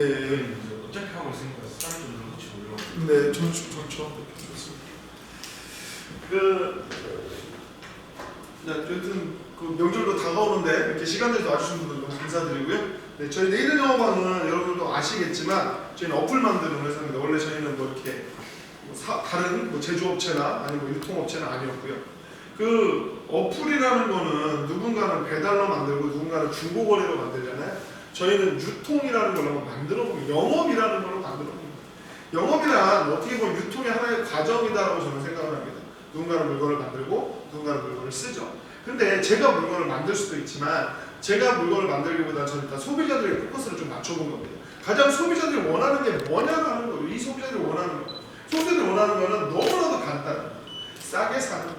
네. 어차피 하고 있으니까 사람이 좀 그렇지 올라오고. 네, 좋죠. 여튼 그 명절도 다가오는데 이렇게 시간을 놔주신 분들 너무 감사드리고요. 네, 저희 내일은 영어방은 여러분도 아시겠지만 저희는 어플 만드는 회사입니다. 원래 저희는 뭐 이렇게 다른 뭐 제조업체나 아니면 뭐 유통업체는 아니었고요. 그 어플이라는 거는 누군가는 배달로 만들고 누군가는 중고거래로 만들잖아요. 저희는 유통이라는 걸로 한번 만들어 보면 영업이라는 걸로 만들어 봅니다. 영업이란 어떻게 보면 유통의 하나의 과정이다라고 저는 생각을 합니다. 누군가는 물건을 만들고 누군가는 물건을 쓰죠. 근데 제가 물건을 만들 수도 있지만 제가 물건을 만들기보다 저는 일단 소비자들의 포커스를 좀 맞춰본 겁니다. 가장 소비자들이 원하는 게 뭐냐라는 거예요. 이 소비자들이 원하는 거. 소비자들이 원하는 거는 너무나도 간단합니다. 싸게 사는 거.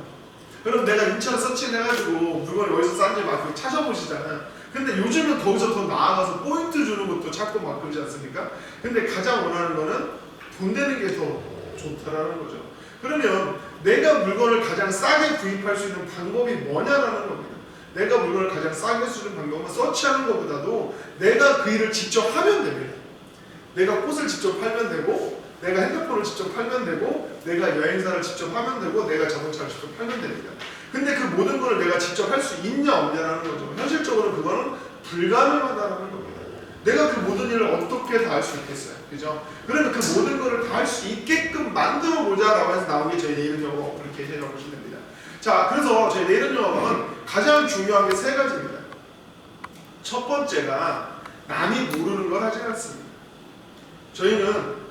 그럼 내가 인천 서치를 해가지고 물건이 어디서 싼지 막 찾아보시잖아요. 근데 요즘은 거기서 더 나아가서 포인트 주는 것도 찾고 막 그러지 않습니까? 근데 가장 원하는 거는 돈 내는 게 더 좋다라는 거죠. 그러면 내가 물건을 가장 싸게 구입할 수 있는 방법이 뭐냐라는 겁니다. 내가 물건을 가장 싸게 쓸 수 있는 방법은 서치하는 것보다도 내가 그 일을 직접 하면 됩니다. 내가 꽃을 직접 팔면 되고 내가 핸드폰을 직접 팔면 되고 내가 여행사를 직접 하면 되고 내가 자동차를 직접 팔면 됩니다. 근데 그 모든 걸 내가 직접 할 수 있냐 없냐라는 거죠. 현실적으로 그거는 불가능하다는 겁니다. 내가 그 모든 일을 어떻게 다 할 수 있겠어요? 그죠? 그러면 그 모든 거를 다 할 수 있게끔 만들어 보자라고 해서 나온 게 저희 내일은 영어 그렇게 생각해 보시면 됩니다. 자, 그래서 저희 내일은 영어는 가장 중요한 게 세 가지입니다. 첫 번째가 남이 모르는 걸 하지 않습니다. 저희는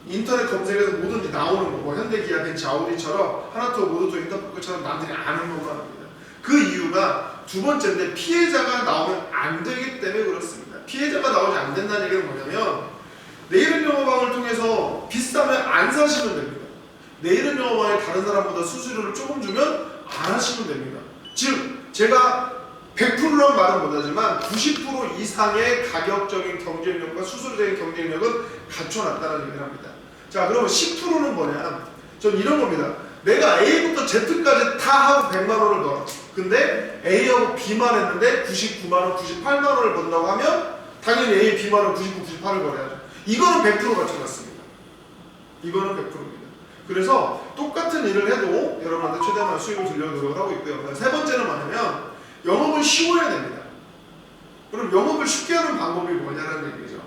인터넷 검색에서 뭐든지 나오는 거, 뭐 현대, 기아, 벤츠, 아우디처럼 하나투어, 모토토, 인터포크처럼 남들이 아는 것만 합니다. 그 이유가 두 번째인데 피해자가 나오면 안 되기 때문에 그렇습니다. 피해자가 나오지 안 된다는 얘기는 뭐냐면 내일은 영어방을 통해서 비싸면 안 사시면 됩니다. 내일은 영어방에 다른 사람보다 수수료를 조금 주면 안 하시면 됩니다. 즉 제가 100%란 말은 못하지만 90% 이상의 가격적인 경쟁력과 수수료적인 경쟁력은 갖춰놨다는 얘기를 합니다. 자, 그러면 10%는 뭐냐? 전 이런 겁니다. 내가 A부터 Z까지 다 하고 100만 원을 넣어. 근데 A하고 B만 했는데 99만 원, 98만 원을 번다고 하면 당연히 A, B만 원 99, 98을 거래하죠. 이거는 100% 갖춰놨습니다. 이거는 100%입니다. 그래서 똑같은 일을 해도 여러분한테 최대한 수익을 주려고 노력을 하고 있고요. 세 번째는 뭐냐면 영업은 쉬워야 됩니다. 그럼 영업을 쉽게 하는 방법이 뭐냐는 얘기죠.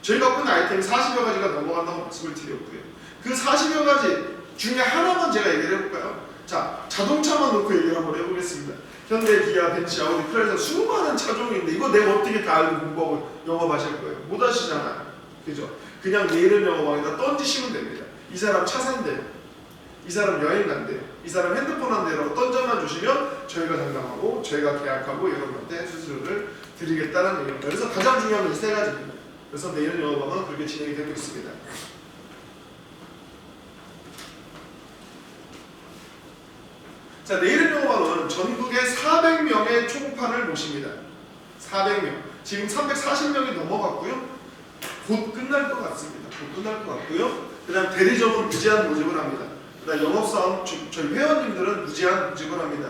저희가 갖고 있는 아이템이 40여 가지가 넘어간다고 말씀을 드렸고요. 그 40여 가지 중에 하나만 제가 얘기를 해볼까요? 자, 자동차만 놓고 얘기를 한번 해보겠습니다. 현대, 기아, 벤츠, 아우디, 크라이슬러 수많은 차종이 있는데 이거 내가 어떻게 다 알고 공부하고 영업하실 거예요? 못 하시잖아요. 그죠? 그냥 내일은 영업왕에다 던지시면 됩니다. 이 사람 차 산대요. 이 사람 여행 간대요. 이 사람 핸드폰 한대라고 던져만 주시면 저희가 상담하고 저희가 계약하고 여러분한테 수수료를 드리겠다는 얘기입니다. 그래서 가장 중요한 건 이 세 가지입니다. 그래서 내일은 영어방은 그렇게 진행이 되고 있습니다. 자, 내일은 영어방은 전국에 400명의 총판을 모십니다. 400명. 지금 340명이 넘어갔고요. 곧 끝날 것 같습니다. 곧 끝날 것 같고요. 그 다음 대리점은 무제한 모집을 합니다. 그 다음 영업사원, 저희 회원님들은 무제한 모집을 합니다.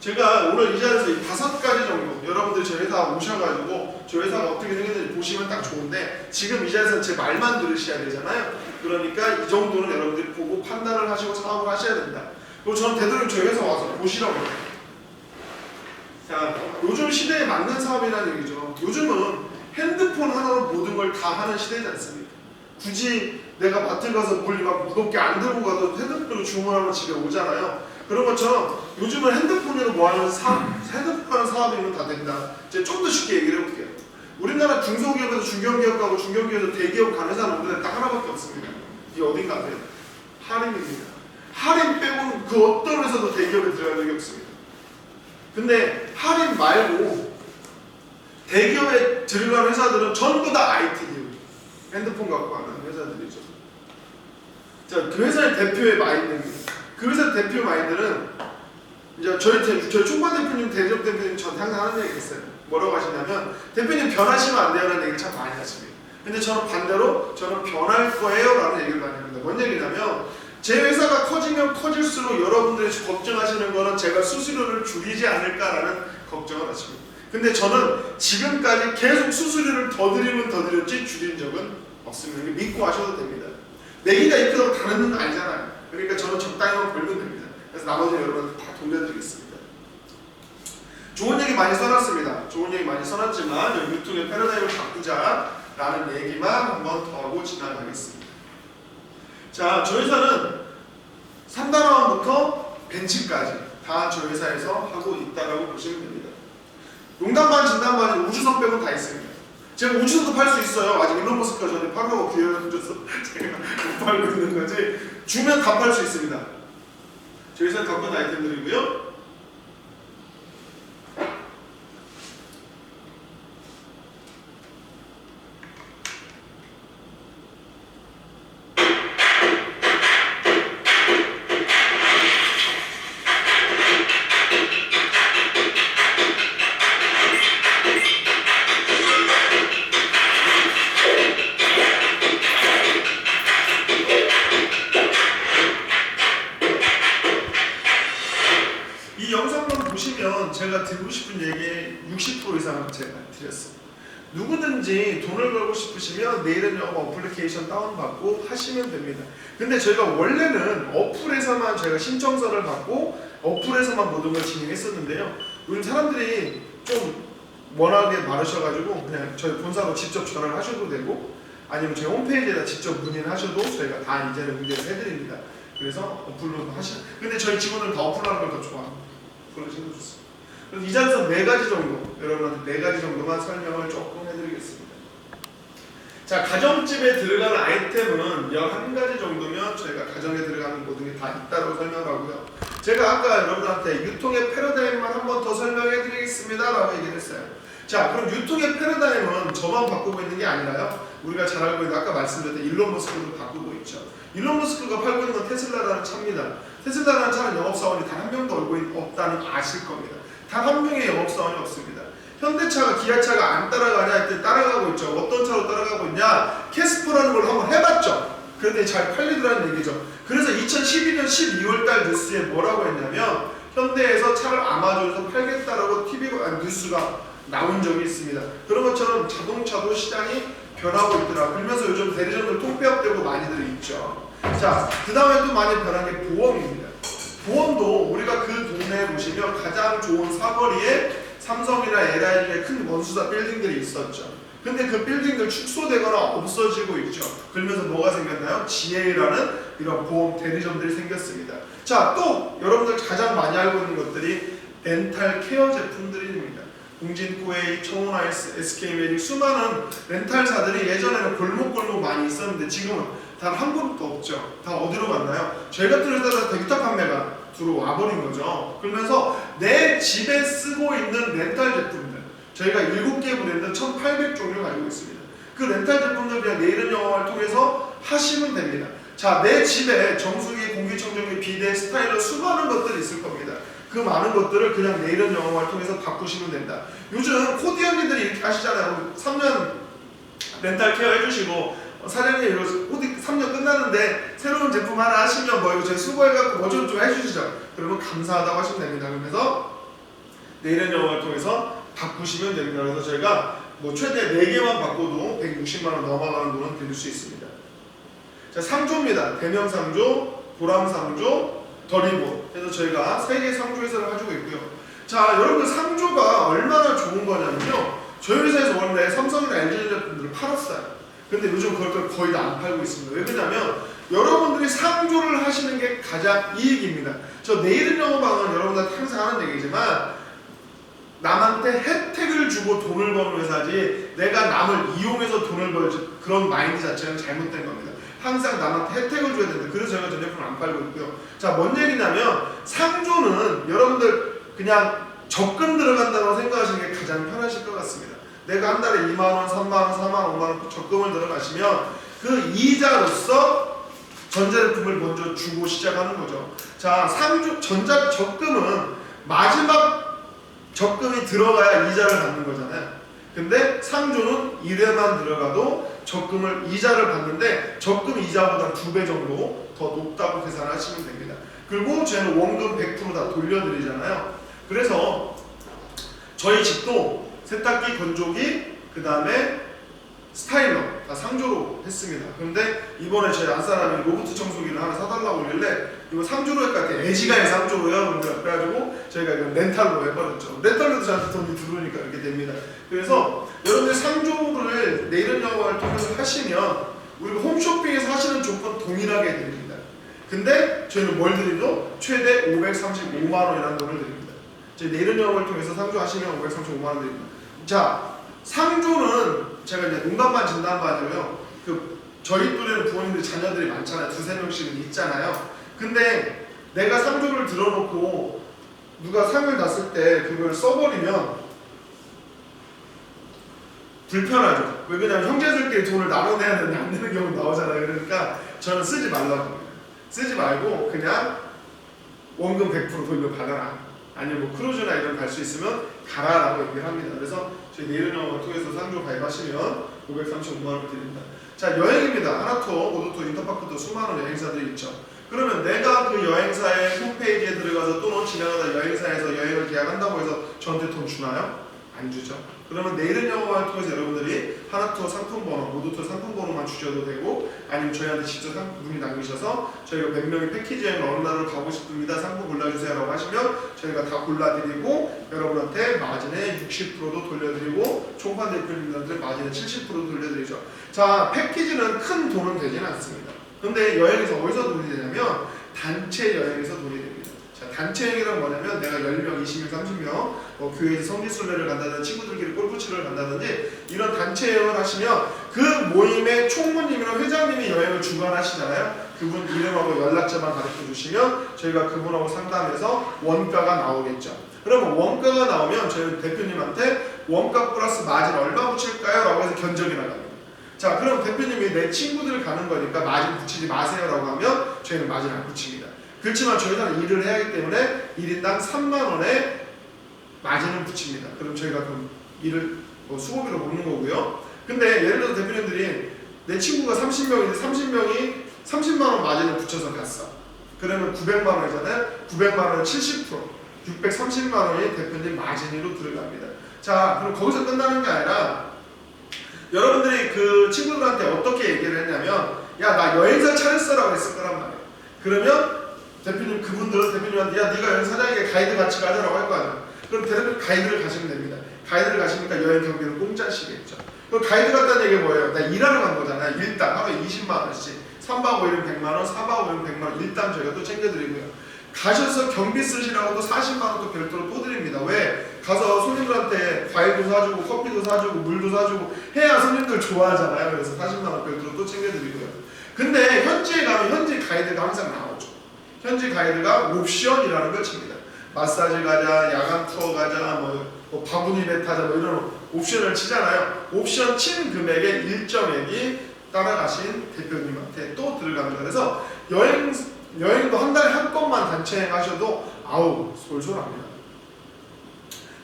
제가 오늘 이 자리에서 이 5가지 정도 여러분들이 저희 회사 오셔가지고 저희 회사가 어떻게 생겼는지 보시면 딱 좋은데 지금 이 자리에서 제 말만 들으셔야 되잖아요. 그러니까 이 정도는 여러분들이 보고 판단을 하시고 사업을 하셔야 됩니다. 그리고 저는 되도록 저희 회사 와서 보시라고 해요. 자, 요즘 시대에 맞는 사업이라는 얘기죠. 요즘은 핸드폰 하나로 모든 걸 다 하는 시대지 않습니까? 굳이 내가 마트 가서 물 막 무겁게 안 들고 가도 핸드폰으로 주문하면 집에 오잖아요. 그런 것처럼 요즘은 핸드폰으로 뭐 하는 핸드폰 하는 사업이면 다 된다. 제가 좀 더 쉽게 얘기를 해볼게요. 우리나라 중소기업에서 중견기업 가고 중견기업에서 대기업 가는 회사는 우리나라에 딱 하나밖에 없습니다. 이게 어딘가 하면 할인입니다. 할인 빼고는 그 어떤 회사도 대기업에 들어간 적이 없습니다. 근데 할인 말고 대기업에 들어간 회사들은 전부 다 IT 기업, 핸드폰 갖고 하는 회사들이죠. 자, 그 회사의 대표의 마인드입니다. 그 회사 대표 마인드는 이제 저희 총괄 대표님, 대리점 대표님 저한테 항상 하는 얘기가 있어요. 뭐라고 하시냐면 대표님 변하시면 안 돼요라는 얘기를 참 많이 하십니다. 근데 저는 반대로 저는 변할 거예요 라는 얘기를 많이 합니다. 뭔 얘기냐면 제 회사가 커지면 커질수록 여러분들이 걱정하시는 거는 제가 수수료를 줄이지 않을까라는 걱정을 하십니다. 근데 저는 지금까지 계속 수수료를 더 드리면 더 드렸지 줄인 적은 없습니다. 믿고 하셔도 됩니다. 내기가 이끌어도 다른 건 아니잖아요. 그러니까 저는 적당히만 벌면 됩니다. 그래서 나머지 여러분한테 다 돌려드리겠습니다. 좋은 얘기 많이 써놨습니다. 좋은 얘기 많이 써놨지만 여기 유통의 패러다임을 바꾸자라는 얘기만 한번 더 하고 지나가겠습니다. 자, 저희 회사는 3단원부터 벤치까지 다 저희 회사에서 하고 있다라고 보시면 됩니다. 농담반 진담반이 우주선 빼고 다 있습니다. 제가 우주선도 팔 수 있어요. 아직 일론 머스크가 저한테 팔라고 기회를 줘서 제가 못 팔고 있는 거지. 주면 다 팔 수 있습니다. 저희 회사에 갖고 있는 아이템들이고요. 이 영상만 보시면 제가 드리고 싶은 얘기 60% 이상은 제가 드렸어요. 누구든지 돈을 벌고 싶으시면 내일은 영어 어플리케이션 다운받고 하시면 됩니다. 근데 저희가 원래는 어플에서만 저희가 신청서를 받고 어플에서만 모든 걸 진행했었는데요. 요즘 사람들이 좀 워낙에 많으셔가지고 그냥 저희 본사로 직접 전화를 하셔도 되고 아니면 저희 홈페이지에다 직접 문의를 하셔도 저희가 다 이제는 응대를 해드립니다. 그래서 어플로 근데 저희 직원들은 다 어플로 하는 걸 더 좋아합니다. 어플로 신경 좋습니다. 그래서 이 자리에서 4가지 정도, 여러분한테 4가지 정도만 설명을 조금 해드리겠습니다. 자, 가정집에 들어가는 아이템은 11가지 정도면 저희가 가정에 들어가는 모든 게 다 있다고 설명하고요. 제가 아까 여러분한테 유통의 패러다임만 한 번 더 설명해드리겠습니다 라고 얘기를 했어요. 자, 그럼 유통의 패러다임은 저만 바꾸고 있는 게 아니라요. 우리가 잘 알고 있는 아까 말씀드렸던 일론 머스크도 바꾸고 있죠. 일론 머스크가 팔고 있는 건 테슬라라는 차입니다. 테슬라라는 차는 영업사원이 단 한 명도 없다는 거 아실 겁니다. 단 한 명의 영업사원이 없습니다. 현대차가 기아차가 안 따라가냐 할때 따라가고 있죠. 어떤 차로 따라가고 있냐? 캐스퍼라는 걸 한번 해봤죠. 그런데 잘 팔리더라는 얘기죠. 그래서 2012년 12월달 뉴스에 뭐라고 했냐면 현대에서 차를 아마존에서 팔겠다라고 뉴스가 나온 적이 있습니다. 그런 것처럼 자동차도 시장이 변하고 있더라. 그러면서 요즘 대리점들 통폐합되고 많이들 있죠. 자, 그 다음에 또 많이 변한 게 보험입니다. 보험도 우리가 그 동네에 보시면 가장 좋은 사거리에 삼성이나 LI의 큰 원수사 빌딩들이 있었죠. 근데 그 빌딩들 축소되거나 없어지고 있죠. 그러면서 뭐가 생겼나요? GA라는 이런 보험 대리점들이 생겼습니다. 자, 또 여러분들 가장 많이 알고 있는 것들이 렌탈 케어 제품들입니다. 공진코웨이, 청혼아이스, SK메릭 수많은 렌탈사들이 예전에는 골목골목 많이 있었는데 지금은 단 한 그룹도 없죠. 다 어디로 갔나요? 저희 같은 회사는 데이터 판매가 들어와 버린 거죠. 그러면서 내 집에 쓰고 있는 렌탈 제품들 저희가 7개 브랜드 1800종류 가지고 있습니다. 그 렌탈 제품들 그냥 내일은 영어를 통해서 하시면 됩니다. 자, 내 집에 정수기, 공기청정기, 비데, 스타일러 수많은 것들이 있을 겁니다. 그 많은 것들을 그냥 내일은 영어를 통해서 바꾸시면 된다. 요즘 코디 언니들이 이렇게 하시잖아요. 3년 렌탈 케어 해주시고 사장님 이거 코디 3년 끝나는데 새로운 제품 하나 하시면 뭐 이거 저희 수고해갖고 뭐 좀 해주시죠. 그러면 감사하다고 하시면 됩니다. 그러면서 내일은 영어를 통해서 바꾸시면 됩니다. 그래서 저희가 뭐 최대 4개만 바꿔도 160만원 넘어가는 돈은 드릴 수 있습니다. 자, 상조입니다. 대명 상조, 보람 상조, 더리본. 그래서 저희가 3개 상조 회사를 가지고 있고요. 자, 여러분들 상조가 얼마나 좋은 거냐면요. 저희 회사에서 원래 삼성이나 LG 제품들을 팔았어요. 근데 요즘 그걸 거의 다 안 팔고 있습니다. 왜 그러냐면 여러분들이 상조를 하시는 게 가장 이익입니다. 저 내일은 영어방은 여러분들한테 항상 하는 얘기지만 남한테 혜택을 주고 돈을 버는 회사지 내가 남을 이용해서 돈을 벌지 그런 마인드 자체는 잘못된 겁니다. 항상 남한테 혜택을 줘야 된다. 그래서 저희가 전 제품을 안 팔고 있고요. 자, 뭔 얘기냐면 상조는 여러분들 그냥 적금 들어간다고 생각하시는 게 가장 편하실 것 같습니다. 내가 한 달에 2만원, 3만원, 4만원, 5만원 적금을 들어가시면 그 이자로서 전자제품을 먼저 주고 시작하는 거죠. 자, 상조 전자 적금은 마지막 적금이 들어가야 이자를 받는 거잖아요. 근데 상조는 1회만 들어가도 적금을 이자를 받는데 적금 이자보다 2배 정도 더 높다고 계산하시면 됩니다. 그리고 저희는 원금 100% 다 돌려드리잖아요. 그래서 저희 집도 세탁기, 건조기, 그 다음에 스타일러 다 상조로 했습니다. 그런데 이번에 저희 안사람이 로봇 청소기를 하나 사달라고 그러길래 이거 상조로 할까 했더니 애지간히 상조로요. 그래가지고 저희가 이거 렌탈로 해버렸죠. 렌탈로도 저한테 돈이 들어오니까 이렇게 됩니다. 그래서 여러분들 상조를 내일은 영화를 통해서 하시면 우리가 홈쇼핑에서 하시는 조건 동일하게 드립니다. 근데 저희는 뭘 드리죠? 최대 535만 원이라는 돈을 드립니다. 저희 내일은 영화를 통해서 상조하시면 535만 원 드립니다. 자, 상조는 제가 이제 농담반 진담반이고요. 저희 또래는 부모님들 자녀들이 많잖아요. 2-3명씩은 있잖아요. 근데 내가 상조를 들어놓고 누가 상을 놨을 때 그걸 써버리면 불편하죠. 왜 그러냐면 형제들끼리 돈을 나눠내야 되는데 안 되는 경우 나오잖아요. 그러니까 저는 쓰지 말라고 합니다. 쓰지 말고 그냥 원금 100% 돌려받아라. 아니면 뭐 크루즈나 이런 갈 수 있으면 가라라고 얘기를 합니다. 그래서 저희 내일은 영화를 통해서 상조 가입하시면 535만 원 드립니다. 자, 여행입니다. 하나투어, 모도투어, 인터파크도 수많은 여행사들이 있죠. 그러면 내가 그 여행사의 홈페이지에 들어가서 또는 지나가다 여행사에서 여행을 계약한다고 해서 저한테 돈 주나요? 안 주죠. 그러면 내일은 영화를 통해서 여러분들이 하나투어 상품번호, 모도투어 상품번호만 주셔도 되고, 아니면 저희한테 직접 문의 남기셔서 저희가 몇 명이 패키지 여행 어느 나라로 가고 싶습니다. 상품 골라주세요 라고 하시면 저희가 다 골라드리고 여러분한테 마진의 60%도 돌려드리고 총판 대표님들한테 마진의 70%도 돌려드리죠. 자, 패키지는 큰 돈은 되지는 않습니다. 근데 여행에서 어디서 돈이 되냐면 단체 여행에서 돈이 됩니다. 자, 단체 여행이란 뭐냐면 내가 10명, 20명, 30명 교회에서 성지순례를 간다든지 친구들끼리 골프 치러를 간다든지 이런 단체 여행을 하시면 그 모임의 총무님이나 회장님이 여행을 주관하시잖아요. 그분 이름하고 연락처만 가르쳐 주시면 저희가 그분하고 상담해서 원가가 나오겠죠. 그러면 원가가 나오면 저희 대표님한테 원가 플러스 마진 얼마 붙일까요? 라고 해서 견적이 나갑니다. 자, 그럼 대표님이 내 친구들 가는 거니까 마진 붙이지 마세요 라고 하면 저희는 마진 안 붙입니다. 그렇지만 저희는 일을 해야 하기 때문에 1인당 3만 원의 마진을 붙입니다. 그럼 저희가 그럼 일을 수고비로 먹는 거고요. 근데 예를 들어서 대표님들이 내 친구가 30명인데 30명이 30만 원 마진을 붙여서 갔어. 그러면 900만 원이잖아요. 900만 원은 70%, 630만 원이 대표님 마진으로 들어갑니다. 자, 그럼 거기서 끝나는 게 아니라 여러분들이 그 친구들한테 어떻게 얘기를 했냐면, 야, 나 여행사 차렸어라고 했을 거란 말이에요. 그러면 대표님, 그분들은 대표님한테 야, 네가 여행 사장에게 가이드 같이 가자라고 할 거 아니야. 그럼 대표님 가이드를 가시면 됩니다. 가이드를 가시니까 여행 경비는 공짜시겠죠. 그럼 가이드 갔다는 얘기가 뭐예요? 나 일하러 간 거잖아요. 일당 하루에 20만 원씩, 3박 5일은 100만 원, 4박 5일은 100만 원, 일당 저희가 또 챙겨드리고요. 가셔서 경비 쓰시라고 또 40만 원 또 별도로 또 드립니다. 왜? 가서 손님들한테 과일도 사주고 커피도 사주고 물도 사주고 해야 손님들 좋아하잖아요. 그래서 40만 원 별도로 또 챙겨드리고요. 근데 현지에 가면 현지 가이드가 항상 나오죠. 현지 가이드가 옵션이라는 걸 칩니다. 마사지 가자, 야간 투어 가자, 뭐 바구니 배 타자, 뭐 이런 옵션을 치잖아요. 옵션 친 금액의 일정액이 따라가신 대표님한테 또 들어갑니다. 그래서 여행도 한 달에 한 건만 단체 여행 하셔도 아우 솔솔합니다.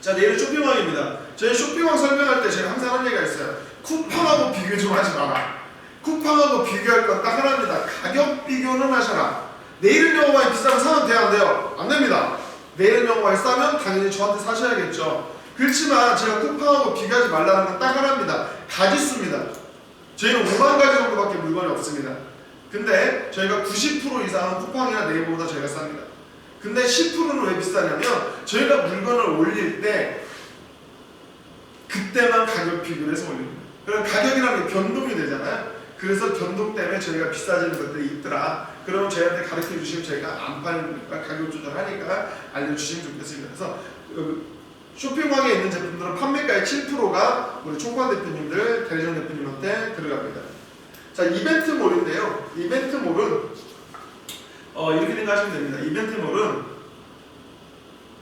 자, 내일은 쇼핑왕입니다. 저희 쇼핑왕 설명할 때 제가 항상 하는 얘기가 있어요. 쿠팡하고 비교 좀 하지 마라. 쿠팡하고 비교할 건 딱 하나입니다. 가격 비교는 하셔라. 내일은 영어가 비싸면 사면 돼요, 안 돼요? 안 됩니다. 내일은 영어가 싸면 당연히 저한테 사셔야겠죠. 그렇지만 제가 쿠팡하고 비교하지 말라는 건 딱 하나입니다. 가짓수입니다. 저희는 5만 가지 정도밖에 물건이 없습니다. 근데 저희가 90% 이상은 쿠팡이나 네이버보다 저희가 쌉니다. 근데 10%는 왜 비싸냐면 저희가 물건을 올릴 때 그때만 가격 비교를 해서 올립니다. 그럼 가격이라는 게 변동이 되잖아요. 그래서 변동 때문에 저희가 비싸지는 것들이 있더라. 그러면 저희한테 가르쳐 주시면 저희가 안 파니까 가격 조절하니까 알려주시면 좋겠습니다. 그래서 쇼핑왕에 있는 제품들은 판매가의 7%가 우리 총관 대표님들, 대리점 대표님한테 들어갑니다. 자, 이벤트몰인데요. 이벤트몰은 이렇게 생각하시면 됩니다. 이벤트몰은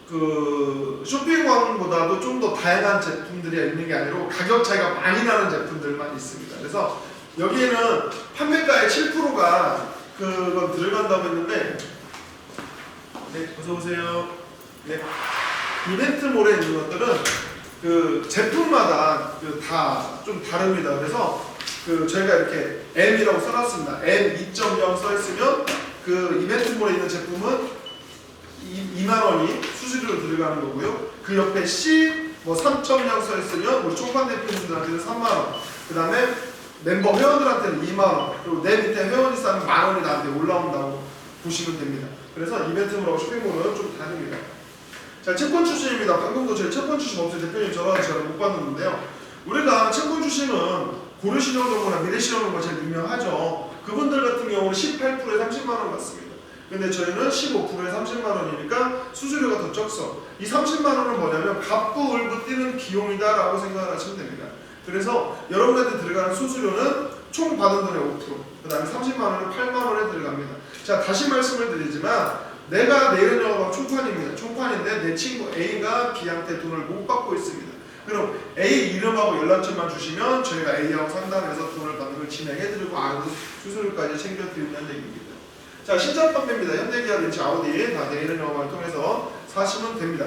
그 쇼핑왕보다도 좀 더 다양한 제품들이 있는 게 아니고 가격 차이가 많이 나는 제품들만 있습니다. 그래서 여기에는 판매가의 7%가 그건 들어간다고 했는데, 네, 어서 오세요. 네, 이벤트몰에 있는 것들은 그 제품마다 다 좀 다릅니다. 그래서 저희가 이렇게 M이라고 써놨습니다. M 2.0 써있으면 그 이벤트몰에 있는 제품은 2만 원이 수수료로 들어가는 거고요. 그 옆에 C 뭐 3.0 써있으면 우리 총판 대표님들한테는 3만원, 그 다음에 멤버 회원들한테는 2만원, 그리고 내 밑에 회원이 쌓는 만원이 나한테 올라온다고 보시면 됩니다. 그래서 이벤트몰하고 쇼핑몰은 좀 다릅니다. 자, 채권 출신입니다. 방금도 저희 채권 출신 없어요. 대표님 저랑 못 봤는데요. 우리가 채권 출신은 고려신용정보나 미래신용정보가 제일 유명하죠. 그분들 같은 경우는 18%에 30만원 받습니다. 근데 저희는 15%에 30만원이니까 수수료가 더 적서. 이 30만원은 뭐냐면 갑부을부 뛰는 비용이다 라고 생각을 하시면 됩니다. 그래서 여러분한테 들어가는 수수료는 총 받은 돈의 5%, 그 다음에 30만원은 8만원에 들어갑니다. 자, 다시 말씀을 드리지만 내가 내일은 영업학 총판입니다. 총판인데 내 친구 A가 B한테 돈을 못 받고 있습니다. 그럼 A 이름하고 연락처만 주시면 저희가 A하고 상담해서 돈을 받는 걸 진행해드리고 수수료까지 챙겨드린다는 얘기입니다. 자, 신차 판매입니다. 현대기아, 벤츠, 아우디 다 내일은 영업학을 통해서 사시면 됩니다.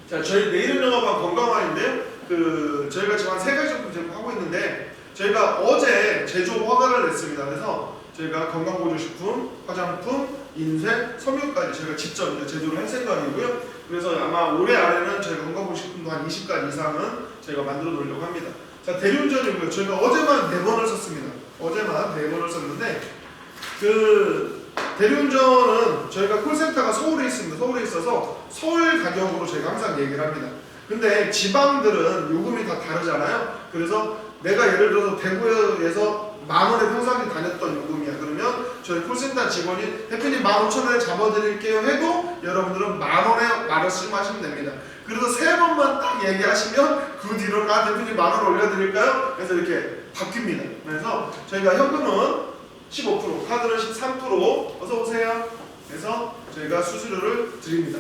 자, 저희 내일은 영업학 건강화인데요. 저희가 지금 한 3가지 정도 제품 하고 있는데 저희가 어제 제조업 허가를 냈습니다. 그래서 저희가 건강보조식품, 화장품, 인쇄, 섬유까지 저희가 직접 이제 제조를 할 생각이고요. 그래서 아마 올해 안에는 저희가 건강보조식품도 한 20가지 이상은 저희가 만들어 놓으려고 합니다. 자, 대리운전이고요. 저희가 어제만 4번을 썼습니다. 어제만 4번을 썼는데 대리운전은 저희가 콜센터가 서울에 있습니다. 서울에 있어서 서울 가격으로 저희가 항상 얘기를 합니다. 근데 지방들은 요금이 다 다르잖아요. 그래서 내가 예를 들어서 대구에서 만원에 평상시 다녔던 요금이야. 그러면 저희 콜센터 직원이 대표님 15,000원에 잡아드릴게요 해도 여러분들은 만원에 말씀하시면 됩니다. 그래서 3번만 딱 얘기하시면 그 뒤로 대표님 만원 올려드릴까요? 그래서 이렇게 바뀝니다. 그래서 저희가 현금은 15%, 카드는 13%, 어서 오세요. 그래서 저희가 수수료를 드립니다.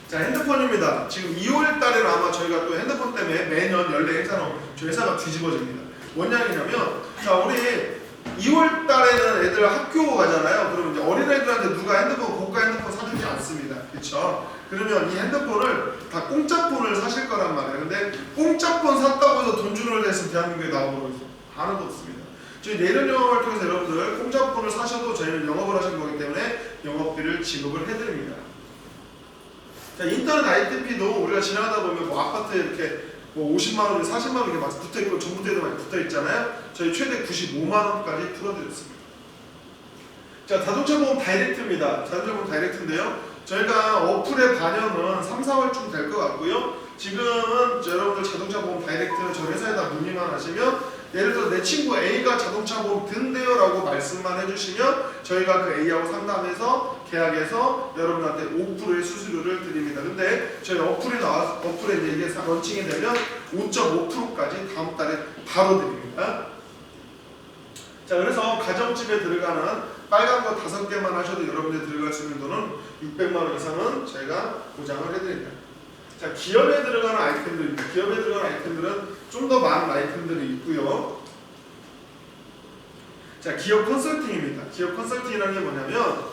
자, 핸드폰입니다. 지금 2월 달에는 아마 저희가 또 핸드폰 때문에 매년 연례 행사로 저희 회사가 뒤집어집니다. 뭔 양이냐면, 자, 우리 2월 달에는 애들 학교 가잖아요. 그러면 이제 어린애들한테 누가 핸드폰, 고가 핸드폰 사주지 않습니다. 그쵸? 그러면 이 핸드폰을 다 공짜폰을 사실 거란 말이에요. 근데 공짜폰 샀다고 해서 돈 주는 데서 대한민국에 나오고 하나도 없습니다. 저희 내년 영업을 통해서 여러분들 공짜폰을 사셔도 저희는 영업을 하신 거기 때문에 영업비를 지급을 해드립니다. 자, 인터넷 ITP도 우리가 지나가다 보면 뭐 아파트에 이렇게 뭐 50만원, 40만원 이렇게 막 붙어있고 전봇대도 많이 붙어있잖아요. 저희 최대 95만원까지 풀어드렸습니다. 자, 자동차보험 다이렉트입니다. 자동차보험 다이렉트인데요. 저희가 어플의 반영은 3, 4월쯤 될 것 같고요. 지금은 여러분들 자동차보험 다이렉트 저희 회사에다 문의만 하시면 예를 들어 내 친구 A가 자동차보험 든대요 라고 말씀만 해주시면 저희가 그 A하고 상담해서 계약해서 여러분한테 5%의 수수료를 드립니다. 근데 저희 어플에 이게 런칭이 되면 5.5%까지 다음 달에 바로 드립니다. 자, 그래서 가정집에 들어가는 빨간 거 5개만 하셔도 여러분들 들어갈 수 있는 돈은 600만원 이상은 저희가 보장을 해드립니다. 자, 기업에 들어가는 아이템들입니다. 기업에 들어가는 아이템들은 좀 더 많은 아이템들이 있고요. 자, 기업 컨설팅입니다. 기업 컨설팅이라는 게 뭐냐면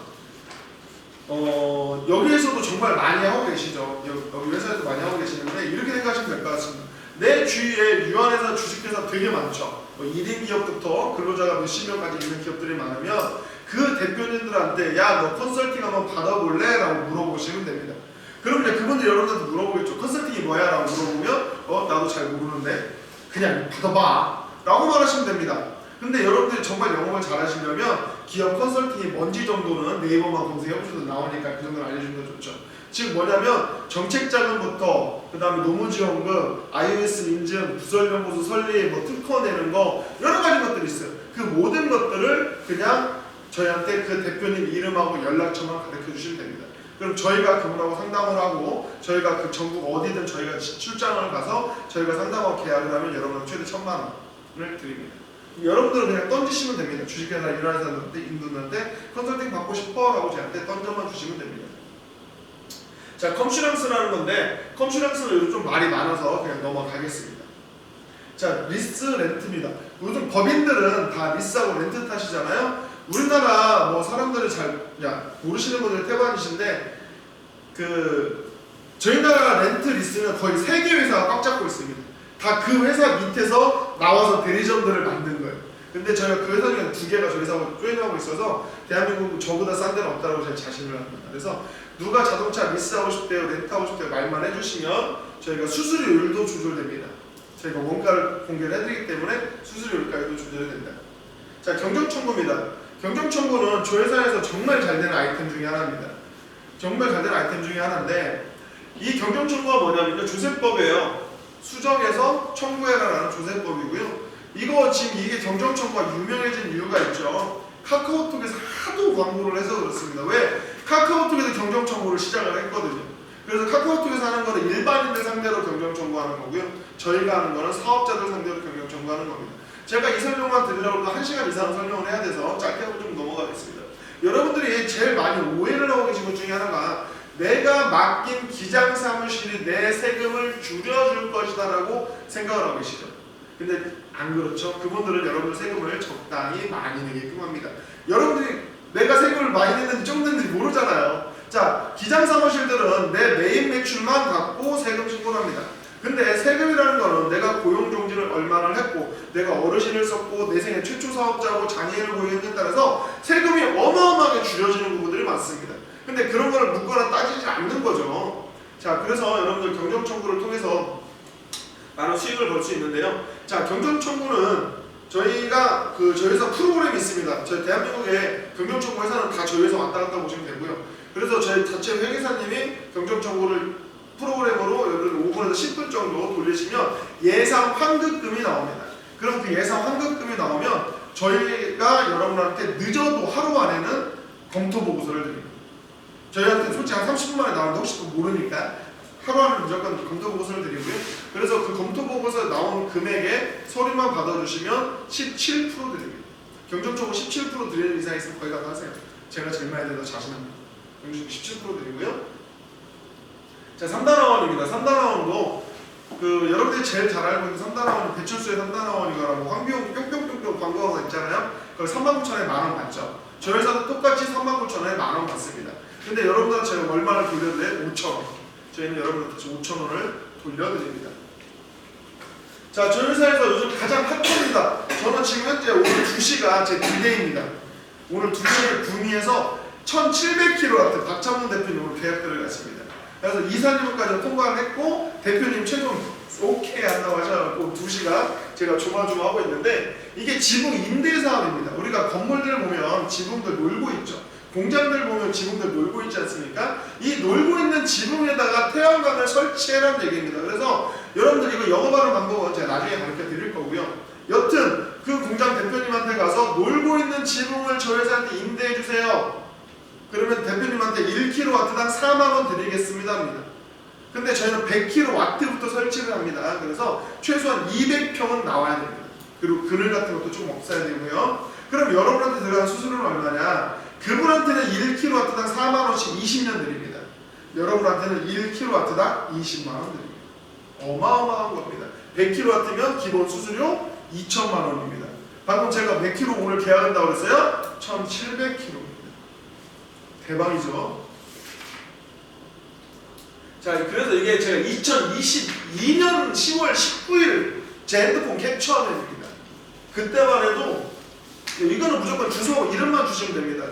여기에서도 정말 많이 하고 계시죠. 여기 회사에도 많이 하고 계시는데 이렇게 생각하시면 될 것 같습니다. 내 주위에 유한회사, 주식회사 되게 많죠. 1인 기업부터 근로자가 몇십 명까지 있는 기업들이 많으면 그 대표님들한테 야, 너 컨설팅 한번 받아볼래? 라고 물어보시면 됩니다. 그럼 이제 그분들 여러분들한테 물어보겠죠. 컨설팅이 뭐야? 라고 물어보면 나도 잘 모르는데 그냥 받아봐 라고 말하시면 됩니다. 근데 여러분들이 정말 영업을 잘 하시려면 기업 컨설팅이 뭔지 정도는 네이버만 검색해보셔도 나오니까 그 정도는 알려주는 게 좋죠. 즉 뭐냐면 정책자금부터 그 다음에 노무지원금, iOS 인증, 부설연구소 설립, 뭐 특허 내는 거 여러 가지 것들이 있어요. 그 모든 것들을 그냥 저희한테 그 대표님 이름하고 연락처만 가르쳐 주시면 됩니다. 그럼 저희가 그분하고 상담을 하고 저희가 그 전국 어디든 저희가 출장을 가서 저희가 상담하고 계약을 하면 여러분은 최대 1,000만 원을 드립니다. 여러분들은 그냥 던지시면 됩니다. 주식회사 일하는 사람한테 인분한테 컨설팅 받고 싶어 라고 저한테 던져만 주시면 됩니다. 자, 컴슈랑스라는 건데 컴슈랑스는 요즘 좀 말이 많아서 그냥 넘어가겠습니다. 자, 리스 렌트입니다. 요즘 법인들은 다 리스하고 렌트 타시잖아요. 우리나라 뭐 사람들이 잘 모르시는 분들이 태반이신데 저희 나라 렌트 리스는 거의 3개 회사가 꽉 잡고 있습니다. 다 그 회사 밑에서 나와서 대리점들을 만든 거예요. 근데 저희가 그 회사 중에 2개가 저희 회사하고 조인하고 있어서 대한민국 저보다 싼 데는 없다고 제가 자신을 합니다. 그래서 누가 자동차 리스하고 싶대요, 렌트하고 싶대요 말만 해주시면 저희가 수수료율도 조절됩니다. 저희가 원가를 공개를 해드리기 때문에 수수료율까지도 조절이 된다. 자, 경정청구입니다. 경정청구는 조회사에서 정말 잘 되는 아이템 중에 하나입니다. 정말 잘 되는 아이템 중에 하나인데 이 경정청구가 뭐냐면요, 조세법이에요. 수정해서 청구해라라는 조세법이고요. 이거 지금 이게 경정청구가 유명해진 이유가 있죠. 카카오톡에서 하도 광고를 해서 그렇습니다. 왜? 카카오톡에서 경정청구를 시작을 했거든요. 그래서 카카오톡에서 하는 거는 일반인들 상대로 경정청구하는 거고요. 저희가 하는 거는 사업자들 상대로 경정청구하는 겁니다. 제가 이 설명만 드리려고 해도 1시간 이상 설명을 해야 돼서 짧게 하고 좀 넘어가겠습니다. 여러분들이 제일 많이 오해를 하고 계신 것 중에 하나가 내가 맡긴 기장사무실이 내 세금을 줄여줄 것이다 라고 생각을 하고 계시죠. 근데 안 그렇죠. 그분들은 여러분들 세금을 적당히 많이 내게끔 합니다. 여러분들이 내가 세금을 많이 냈는지 좀 냈는지 모르잖아요. 자, 기장사무실들은 내 메인 매출만 갖고 세금 신고를 합니다. 근데 세금이라는 거는 내가 고용종지를 얼마나 했고 내가 어르신을 썼고 내 생애 최초 사업자고 장애인을 고용했느냐에 따라서 세금이 어마어마하게 줄여지는 부분들이 많습니다. 근데 그런 거를 묻거나 따지지 않는 거죠. 자, 그래서 여러분들 경정청구를 통해서 많은 수익을 벌 수 있는데요. 자, 경정청구는 저희가 저희 회사 프로그램이 있습니다. 저희 대한민국의 경정청구 회사는 다 저희 회사 왔다 갔다 보시면 되고요. 그래서 저희 자체 회계사님이 경정청구를 프로그램으로 여러분 5분에서 10분 정도 돌리시면 예상 환급금이 나옵니다. 그럼 그 예상 환급금이 나오면 저희가 여러분한테 늦어도 하루 안에는 검토 보고서를 드립니다. 저희한테 솔직히 한 30분 만에 나오는데 혹시 또 모르니까 하루 안에 무조건 검토 보고서를 드리고요. 그래서 그 검토 보고서에 나온 금액에 서류만 받아주시면 17% 드립니다. 경정청구 17% 드리는 이상 있으면 거기 가서 하세요. 제가 제일 많이 드려서 자신합니다. 경정청구 17% 드리고요. 자, 3단원입니다. 3단원도 여러분들이 제일 잘 알고 있는 3단원 배철수의 3단원이거나 황비용 뿅뿅뿅뿅 광고가 있잖아요. 그걸 39,000원에 만원 받죠. 저희 회사도 똑같이 39,000원에 만원 받습니다. 근데 여러분들은 제가 얼마를 돌려드려요? 5,000원. 저희는 여러분들한테 5,000원을 돌려드립니다. 자, 저희 회사에서 요즘 가장 핫합니다. 저는 지금 현재 오늘 2시가 제 디데이입니다. 오늘 2시에 구미에서 1700kW 박찬문 대표님으로 계약들을 갔습니다. 그래서 이사님까지 통과를 했고 대표님 최종 오케이 한다고 하셔서 2시가 제가 조마조마하고 있는데 이게 지붕 임대 사업입니다. 우리가 건물들 보면 지붕들 놀고 있죠. 공장들 보면 지붕들 놀고 있지 않습니까? 이 놀고 있는 지붕에다가 태양광을 설치해라는 얘기입니다. 그래서 여러분들 이거 영업하는 방법은 제가 나중에 가르쳐 드릴 거고요. 여튼 그 공장 대표님한테 가서 놀고 있는 지붕을 저희 회사한테 임대해 주세요. 그러면 대표님한테 1kW당 4만원 드리겠습니다 합니다. 근데 저희는 100kW부터 설치를 합니다. 그래서 최소한 200평은 나와야 됩니다. 그리고 그늘 같은 것도 좀 없어야 되고요. 그럼 여러분한테 들어간 수수료는 얼마냐? 그분한테는 1kW당 4만원씩 20년 드립니다. 여러분한테는 1kW당 20만원 드립니다. 어마어마한 겁니다. 100kW면 기본 수수료 2천만원입니다. 방금 제가 몇 킬로 오늘 계약한다고 그랬어요? 1700km. 대박이죠. 자, 그래서 이게 제가 2022년 10월 19일 제 핸드폰 캡처한 애입니다. 그때만 해도 이거는 무조건 주소 이름만 주시면 됩니다.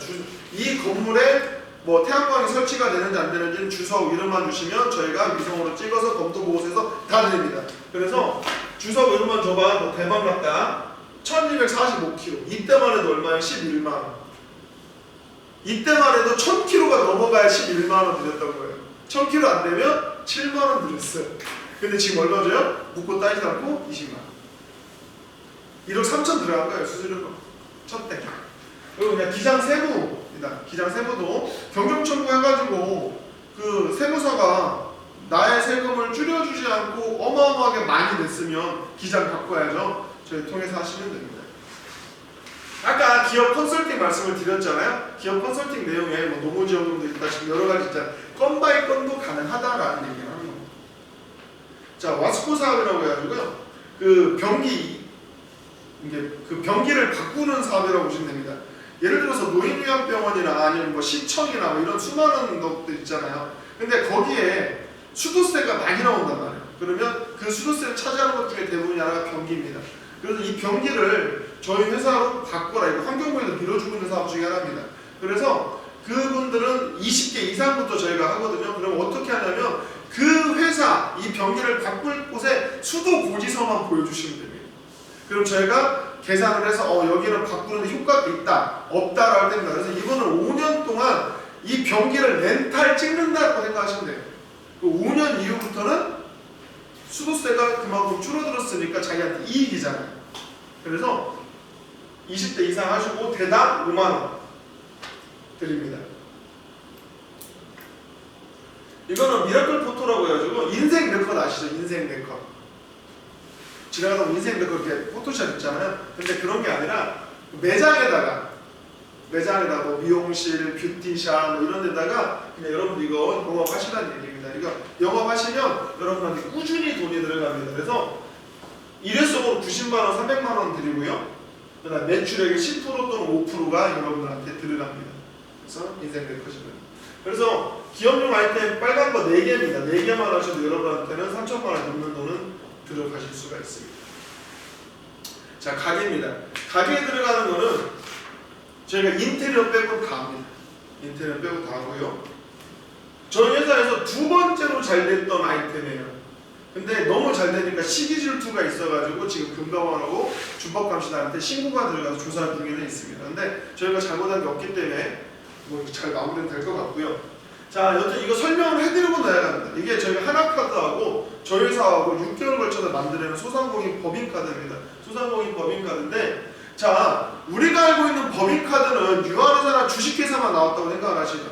이 건물에 뭐 태양광이 설치가 되는지 안 되는지 주소 이름만 주시면 저희가 위성으로 찍어서 검토 보고서에서 다 드립니다. 그래서 주소 이름만 줘봐. 뭐 대박 났다. 1245km. 이때만 해도 얼마예요? 11만원. 이때만 해도 1000km가 넘어가야 11만원 드렸던 거예요. 1000km 안 되면 7만원 드렸어요. 근데 지금 얼마 줘요? 묻고 따지지 않고 20만원. 1억 3천 들어간 거예요. 수수료로. 첫 대. 그리고 그냥 기장 세부입니다. 기장 세부도 경정 청구해가지고 그 세무서가 나의 세금을 줄여주지 않고 어마어마하게 많이 냈으면 기장 바꿔야죠. 저희 통해서 하시면 됩니다. 아까 기업 컨설팅 말씀을 드렸잖아요. 기업 컨설팅 내용에 뭐 노무지원금도 있다, 지금 여러 가지 있잖아요. 건 바이 건도 가능하다라는 얘기를 하는 겁니다. 자, 와스코 사업이라고 해가지고요. 그 변기, 이게 그 변기를 바꾸는 사업이라고 보시면 됩니다. 예를 들어서 노인요양병원이나 아니면 뭐 시청이나 뭐 이런 수많은 것들 있잖아요. 근데 거기에 수도세가 많이 나온단 말이에요. 그러면 그 수도세를 차지하는 것 중에 대부분이 하나가 변기입니다. 그래서 이 변기를 저희 회사로 바꿔라. 이거 환경부에서 밀어주고 있는 사업 중에 하나입니다. 그래서 그분들은 20개 이상부터 저희가 하거든요. 그럼 어떻게 하냐면 그 회사 이 변기를 바꿀 곳에 수도 고지서만 보여주시면 됩니다. 그럼 저희가 계산을 해서 여기는 바꾸는데 효과가 있다 없다라고 됩니다. 그래서 이거는 5년 동안 이 변기를 렌탈 찍는다고 생각하시면 돼요. 5년 이후부터는 수도세가 그만큼 줄어들었으니까 자기한테 이익이잖아요. 그래서 20대 이상 하시고 대당 5만원 드립니다. 이거는 미라클 포토라고 해가지고 인생 네컷 아시죠? 인생 네컷. 지나가다 보면 인생 네컷 이렇게 포토샵 있잖아요. 근데 그런 게 아니라 매장에다가 뭐 미용실, 뷰티샵 뭐 이런 데다가 그냥 여러분들 이거 영업하시라는 얘기입니다. 이거 영업하시면 여러분한테 꾸준히 돈이 들어갑니다. 그래서 일회성으로 90만원, 300만원 드리고요. 그다음 매출액의 10% 또는 5%가 여러분들한테 들어갑니다. 그래서 인생 네컷이면. 그래서 기업용 아이템 빨간 거 4개입니다. 4개만 하셔도 여러분한테는 3천만원 넘는 돈은 들어가실 수가 있습니다. 자, 가게입니다. 가게에 들어가는 거는 저희가 인테리어 빼고 다 합니다. 인테리어 빼고 다 하고요. 저희 회사에서 두 번째로 잘 됐던 아이템이에요. 근데 너무 잘 되니까 시기 질투가 있어가지고 지금 금감원하고 준법감시단한테 신고가 들어가서 조사 중에는 있습니다. 근데 저희가 잘못한 게 없기 때문에 뭐 잘 마무리는 될 것 같고요. 자, 여튼 이거 설명을 해드리고 나야 합니다. 이게 저희가 하나카드하고 저희 회사하고 6개월 걸쳐서 만들어낸 소상공인 법인카드입니다. 소상공인 법인카드인데, 자, 우리가 알고 있는 법인카드는 유한회사나 주식회사만 나왔다고 생각을 하시죠.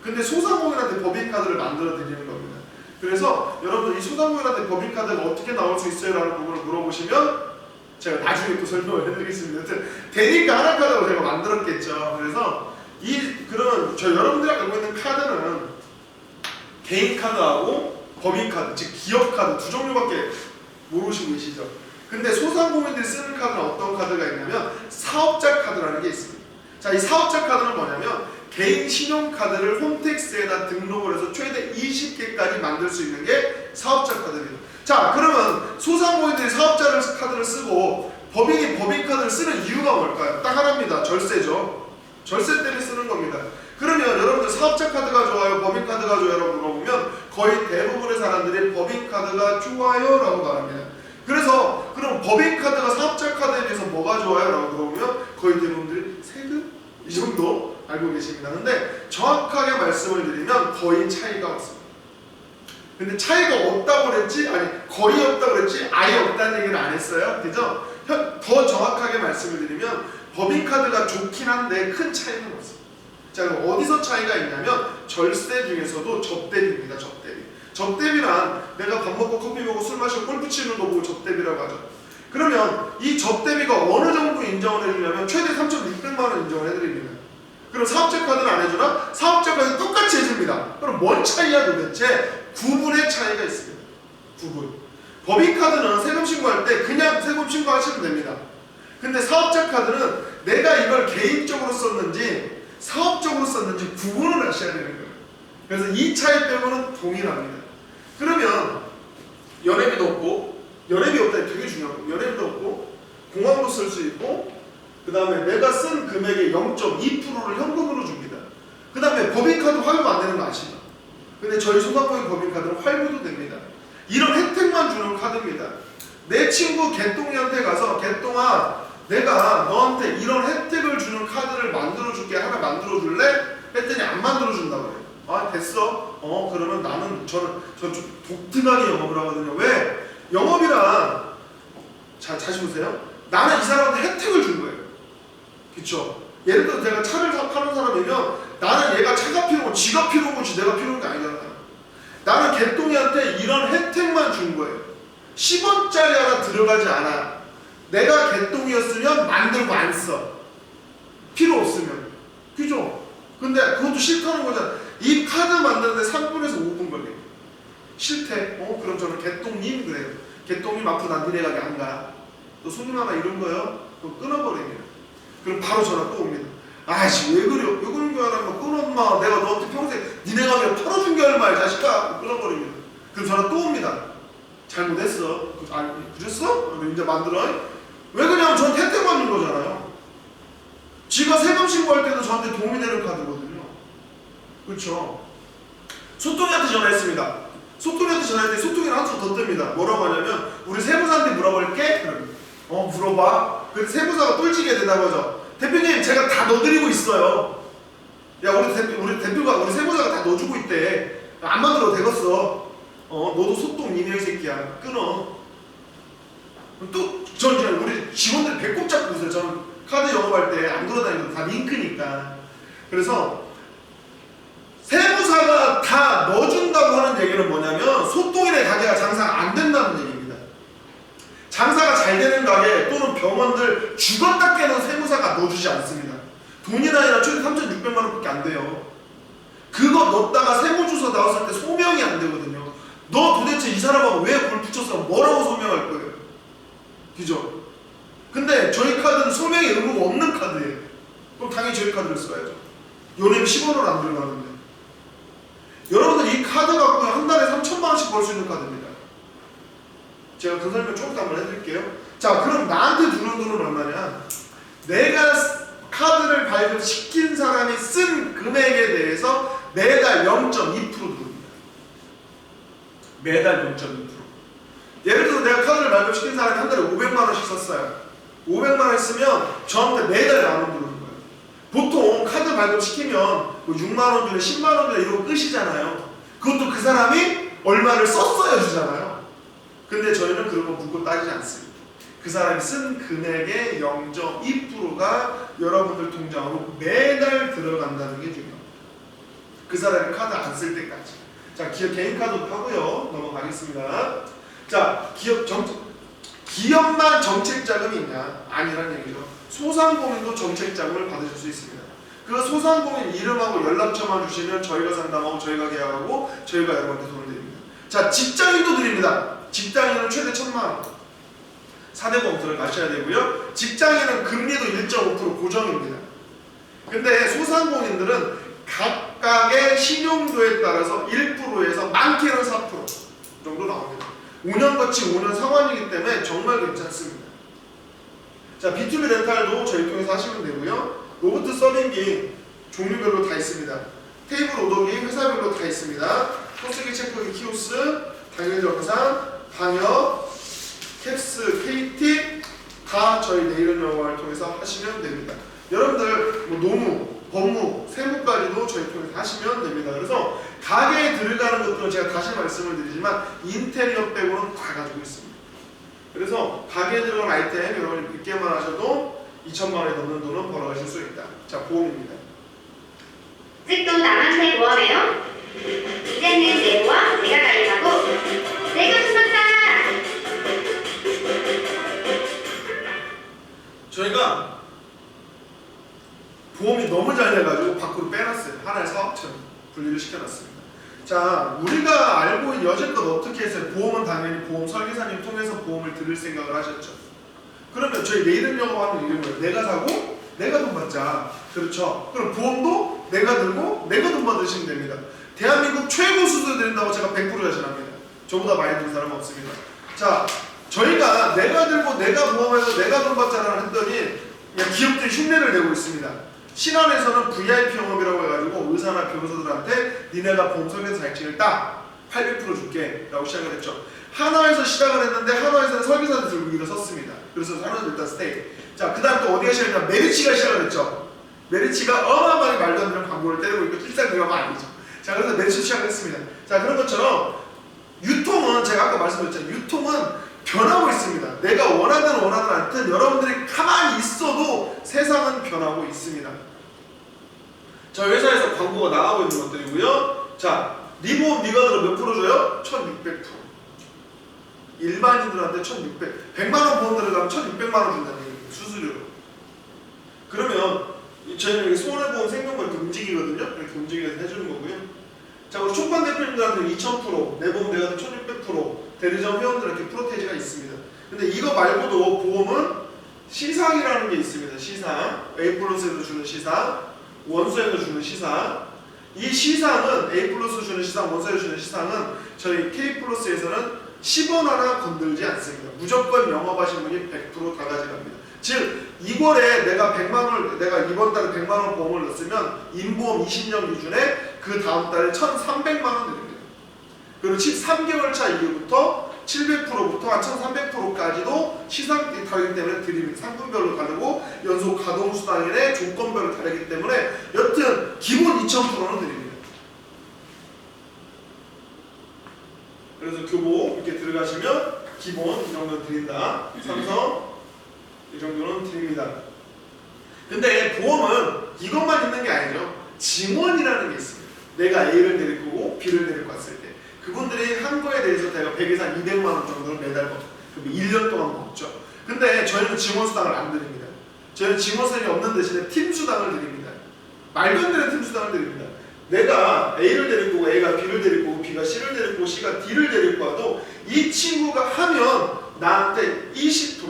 근데 소상공인한테 법인카드를 만들어 드리는 겁니다. 그래서 여러분들 이 소상공인한테 법인카드가 어떻게 나올 수 있어요? 라는 부분을 물어보시면 제가 나중에 또 설명을 해드리겠습니다. 여튼 되니까 하나카드로 제가 만들었겠죠. 그래서 그런 여러분들이 알고 있는 카드는 개인 카드하고 법인 카드, 즉 기업 카드 두 종류밖에 모르시고 계시죠. 근데 소상공인들이 쓰는 카드는 어떤 카드가 있냐면 사업자 카드라는 게 있습니다. 자, 이 사업자 카드는 뭐냐면 개인 신용카드를 홈택스에다 등록을 해서 최대 20개까지 만들 수 있는 게 사업자 카드입니다. 자, 그러면 소상공인들이 사업자 카드를 쓰고 법인이 법인 카드를 쓰는 이유가 뭘까요? 딱 하나입니다. 절세죠. 절세 때문에 쓰는 겁니다. 그러면 여러분들 사업자 카드가 좋아요? 법인 카드가 좋아요? 라고 물어보면 거의 대부분의 사람들이 법인 카드가 좋아요 라고 말합니다. 그래서 그럼 법인 카드가 사업자 카드에 비해서 뭐가 좋아요? 라고 물어보면 거의 대부분들이 세금? 이 정도 알고 계십니다. 근데 정확하게 말씀을 드리면 거의 차이가 없습니다. 근데 차이가 없다고 그랬지? 아니 거의 없다고 그랬지? 아예 없다는 얘기는 안 했어요. 그죠? 더 정확하게 말씀을 드리면 법인카드가 좋긴 한데 큰 차이는 없습니다. 자, 그럼 어디서 차이가 있냐면 절세 중에서도 접대비입니다. 접대비. 접대비란 내가 밥 먹고 커피 먹고 술 마시고 골프 치는 거 보고 접대비라고 하죠. 그러면 이 접대비가 어느 정도 인정을 해주냐면 최대 3,600만 원 인정을 해드립니다. 그럼 사업자 카드는 안 해주나? 사업자 카드는 똑같이 해줍니다. 그럼 뭔 차이야 도대체? 9분의 차이가 있습니다. 9분. 법인카드는 세금 신고할 때 그냥 세금 신고하시면 됩니다. 근데 사업자 카드는 내가 이걸 개인적으로 썼는지 사업적으로 썼는지 구분을 하셔야 되는 거예요. 그래서 이 차이 빼고는 동일합니다. 그러면 연회비도 없고, 연회비 없다 되게 중요하고, 연회비도 없고 공항도 쓸 수 있고, 그 다음에 내가 쓴 금액의 0.2%를 현금으로 줍니다. 그 다음에 법인카드 활부 안 되는 거 아시죠? 근데 저희 소상공인 법인카드는 활부도 됩니다. 이런 혜택만 주는 카드입니다. 내 친구 개똥이한테 가서 개똥아 내가 너한테 이런 혜택을 주는 카드를 만들어줄게, 하나 만들어줄래? 했더니 안 만들어준다고 해요. 아 됐어. 그러면 저는 좀 독특하게 영업을 하거든요. 왜? 영업이란 다시 보세요. 나는 이 사람한테 혜택을 준 거예요. 그쵸? 예를 들어 내가 차를 파는 사람이면 나는 얘가 차가 필요하고 지가 필요한 거지 내가 필요한 게 아니잖아요. 나는 개똥이한테 이런 혜택만 준 거예요. 10원짜리 하나 들어가지 않아. 내가 개똥이었으면 만들고 안 써. 필요 없으면. 그죠? 근데 그것도 싫다는 거잖아. 이 카드 만드는데 3분에서 5분 걸려요. 싫대. 그럼 저는 개똥님 그래요. 개똥님 앞으로 난 니네 가게 안 가. 또 손님 하나 이런 거요? 그럼 끊어버립니다. 그럼 바로 전화 또 옵니다. 아이씨 왜 그래요? 왜 그런 거야? 라면 끊어 엄마. 내가 너한테 평생 니네 가게 털어준 게 얼마야 자식아. 끊어버립니다. 그럼 전화 또 옵니다. 잘못했어. 아 그랬어? 이제 만들어. 왜 그러냐면 전 혜택 받는 거잖아요. 지가 세금 신고할 때도 저한테 도움이 되는 카드거든요. 그렇죠? 소통이한테 전화했습니다. 소통이한테 전화할 때 소통이랑 한수 더 뜹니다. 뭐라고 하냐면 우리 세무사한테 물어볼게? 물어봐. 근데 세무사가 똘지게 대답 하죠. 대표님 제가 다 넣어드리고 있어요. 야 우리 세무사가 다 넣어주고 있대. 안 만들어도 되겠어. 너도 소통 니네 이 새끼야. 끊어. 또 우리 직원들 배꼽 잡고 있어요. 저는 카드 영업할 때 안 돌아다니고 다 링크니까. 그래서 세무사가 다 넣어준다고 하는 얘기는 뭐냐면 소통인의 가게가 장사가 안 된다는 얘기입니다. 장사가 잘 되는 가게 또는 병원들 죽었다 깨는 세무사가 넣어주지 않습니다. 돈이나 아니라 최대 3,600만 원밖에 안 돼요. 그거 넣었다가 세무조사 나왔을 때 소명이 안 되거든요. 너 도대체 이 사람하고 왜 그걸 붙였어? 뭐라고 소명할 거예요? 그죠? 근데 저희 카드는 소명의 의무가 없는 카드예요. 그럼 당연히 저희 카드를 써야죠. 요즘 10원으로 안 들어가는데. 여러분들 이 카드 갖고 한 달에 3,000만 원씩 벌 수 있는 카드입니다. 제가 그 설명 조금 더 한번 해드릴게요. 자, 그럼 나한테 주는 돈은 얼마냐? 내가 카드를 발급시킨 사람이 쓴 금액에 대해서 매달 0.2% 들어옵니다. 매달 0.2%. 예를 들어서 내가 카드를 발급시킨 사람이 한 달에 500만 원씩 썼어요. 500만 원 쓰면 저한테 매달 만 원 들어오는 거예요. 보통 카드 발급시키면 뭐 6만 원 주네, 10만 원 주네 이러고 끝이잖아요. 그것도 그 사람이 얼마를 썼어야 주잖아요. 근데 저희는 그런 거 묻고 따지지 않습니다. 그 사람이 쓴 금액의 0.2%가 여러분들 통장으로 매달 들어간다는 게 중요합니다. 그 사람이 카드 안 쓸 때까지. 자, 기업 개인 카드도 하고요. 넘어가겠습니다. 자, 기업만 정책 자금이 있냐? 아니란 얘기죠. 소상공인도 정책 자금을 받으실 수 있습니다. 그 소상공인 이름하고 연락처만 주시면 저희가 상담하고 저희가 계약하고 저희가 여러분한테 돈을 드립니다. 자, 직장인도 드립니다. 직장인은 최대 1,000만 원. 4대 보험 들어가셔야 되고요. 직장인은 금리도 1.5% 고정입니다. 근데 소상공인들은 각각의 신용도에 따라서 1%에서 많게는 4% 정도 나옵니다. 5년 거치 5년 상환이기 때문에 정말 괜찮습니다. 자, B2B 렌탈도 저희 통해서 하시면 되고요. 로봇 서빙기 종류별로 다 있습니다. 테이블 오더기 회사별로 다 있습니다. 포스기 체크기 키오스, 당일 영상, 방역, 캡스, KT 다 저희 내일은 영어를 통해서 하시면 됩니다. 여러분들 뭐 노무, 법무, 세무까지도 저희 통해서 하시면 됩니다. 그래서 가게에 들어가는 것들은 제가 다시 말씀을 드리지만 인테리어 빼고는 다 가지고 있습니다. 그래서 가게에 들어간 아이템 여러분이 100개만 하셔도 2,000만 원이 넘는 돈은 벌어가실 수 있다. 자, 보험입니다. 아직도 남한테 뭐하네요? 이제는 내와 내가 가입하고 내가 수상다! 저희가 보험이 너무 잘 돼가지고 밖으로 빼놨어요. 하나의 사업처럼 분리를 시켜놨습니다. 자, 우리가 알고 있는 여지껏 어떻게 했어요? 보험은 당연히 보험 설계사님 통해서 보험을 들을 생각을 하셨죠. 그러면 저희 내일은 영업하는 이유는 내가 사고 내가 돈 받자. 그렇죠? 그럼 보험도 내가 들고 내가 돈 받으시면 됩니다. 대한민국 최고 수수료 드린다고 제가 100% 자신합니다. 저보다 많이 든 사람은 없습니다. 자, 저희가 내가 들고 내가 보험해서 내가 돈 받자라고 했더니 기업들이 흉내를 내고 있습니다. 신한에서는 VIP 영업이라고 해가지고 의사나 변호사들한테 니네가 보험 설계사 자격증을 딱 800% 줄게 라고 시작을 했죠. 한화에서 시작을 했는데 한화에서는 설계사들 들고 일어섰습니다. 그래서 한화는 일단 스테이. 자, 그 다음 또 어디가 시작했냐? 메리치가 시작을 했죠. 메리치가 어마어마하게 말도 안 되는 광고를 때리고 있고 일상기업은 아니죠. 자, 그래서 메리치 시작을 했습니다. 자, 그런 것처럼 유통은 제가 아까 말씀드렸잖아요. 유통은 변하고 있습니다. 내가 원하든 않든 여러분들이 가만히 있어도 세상은 변하고 있습니다. 저 회사에서 광고가 나가고 있는 것들이고요. 자, 리보험 니가들은 몇 프로 줘요? 1600%. 일반인들한테 1600, 100만원 보험 들어가면 1600만원 준다는 얘기예요. 수수료로. 그러면 저희는 여기 손해보험 생명과 이렇게 움직이거든요. 이렇게 움직여서 해주는 거고요. 자, 우리 초반 대표님들한테 2000%, 내 보험 내가 1600%, 대리점 회원들한테 프로테이지가 있습니다. 근데 이거 말고도 보험은 시상이라는 게 있습니다. 시상, A+에서 주는 시상, 원수에서 주는 시상. 이 시상은 A+ 주는 시상, 원수에서 주는 시상은 저희 K+에서는 10원 하나 건들지 않습니다. 무조건 영업하신 분이 100% 다 가져갑니다. 즉 2월에 내가 100만 원을 내가 이번 달에 100만 원 보험을 넣었으면 인보험 20년 기준에 그 다음 달에 1,300만 원 드립니다. 그리고 13개월 차 이후부터 700%부터 한 1,300%까지도 시상이 다르기 때문에 드립니다. 상품별로 다르고 연속 가동수당일의 조건별로 다르기 때문에 여튼 기본 2,000%는 드립니다. 그래서 교보 이렇게 들어가시면 기본 이 정도는 드린다. 삼성 이 정도는 드립니다. 근데 보험은 이것만 있는 게 아니죠. 증원이라는 게 있습니다. 내가 A를 데리고 오고 B를 데리고 왔을 때 그분들이 한 거에 대해서 내가 100에서 한 200만 원 정도를 매달 먹고 1년 동안 먹죠. 근데 저희는 증원수당을 안 드립니다. 저희는 증원수당이 없는 대신에 팀수당을 드립니다. 말도 안 되는 팀수당을 드립니다. 내가 A를 데리고 오고 A가 B를 데리고 오고 B가 C를 데리고 오고 C가 D를 데리고 와도 이 친구가 하면 나한테 20%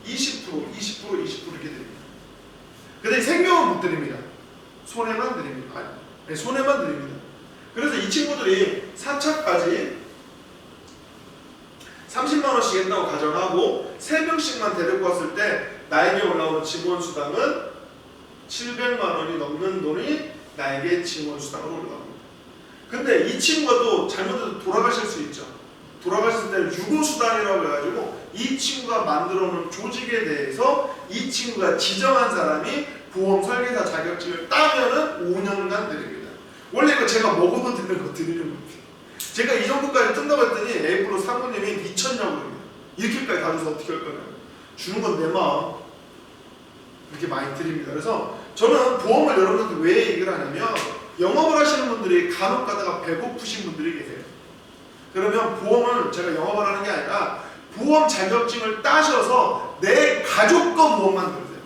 이렇게 드립니다. 근데 생명은 못 드립니다. 손해만 드립니다. 아니, 손해만 드립니다. 그래서 이 친구들이 4차까지 30만 원씩 했다고 가정하고 3명씩만 데리고 왔을 때 나에게 올라오는 증원수당은 700만 원이 넘는 돈이 나에게 증원수당으로 올라갑니다. 근데 이 친구가 또 잘못해서 돌아가실 수 있죠. 돌아가실 때는 유고수당이라고 해가지고 이 친구가 만들어 놓은 조직에 대해서 이 친구가 지정한 사람이 보험 설계사 자격증을 따면은 5년간 드립니다. 원래 이거 제가 먹어도 되는 거 드리는 겁니다. 제가 이 정도까지 뜬다고 했더니 A프로 사모님이 미쳤냐고 그럽니다. 이렇게까지 가져서 어떻게 할 거냐. 주는 건 내 마음. 그렇게 많이 드립니다. 그래서 저는 보험을 여러분들 왜 얘기를 하냐면 영업을 하시는 분들이 간혹 가다가 배고프신 분들이 계세요. 그러면 보험을 제가 영업을 하는 게 아니라 보험 자격증을 따셔서 내 가족 거 보험만 들으세요.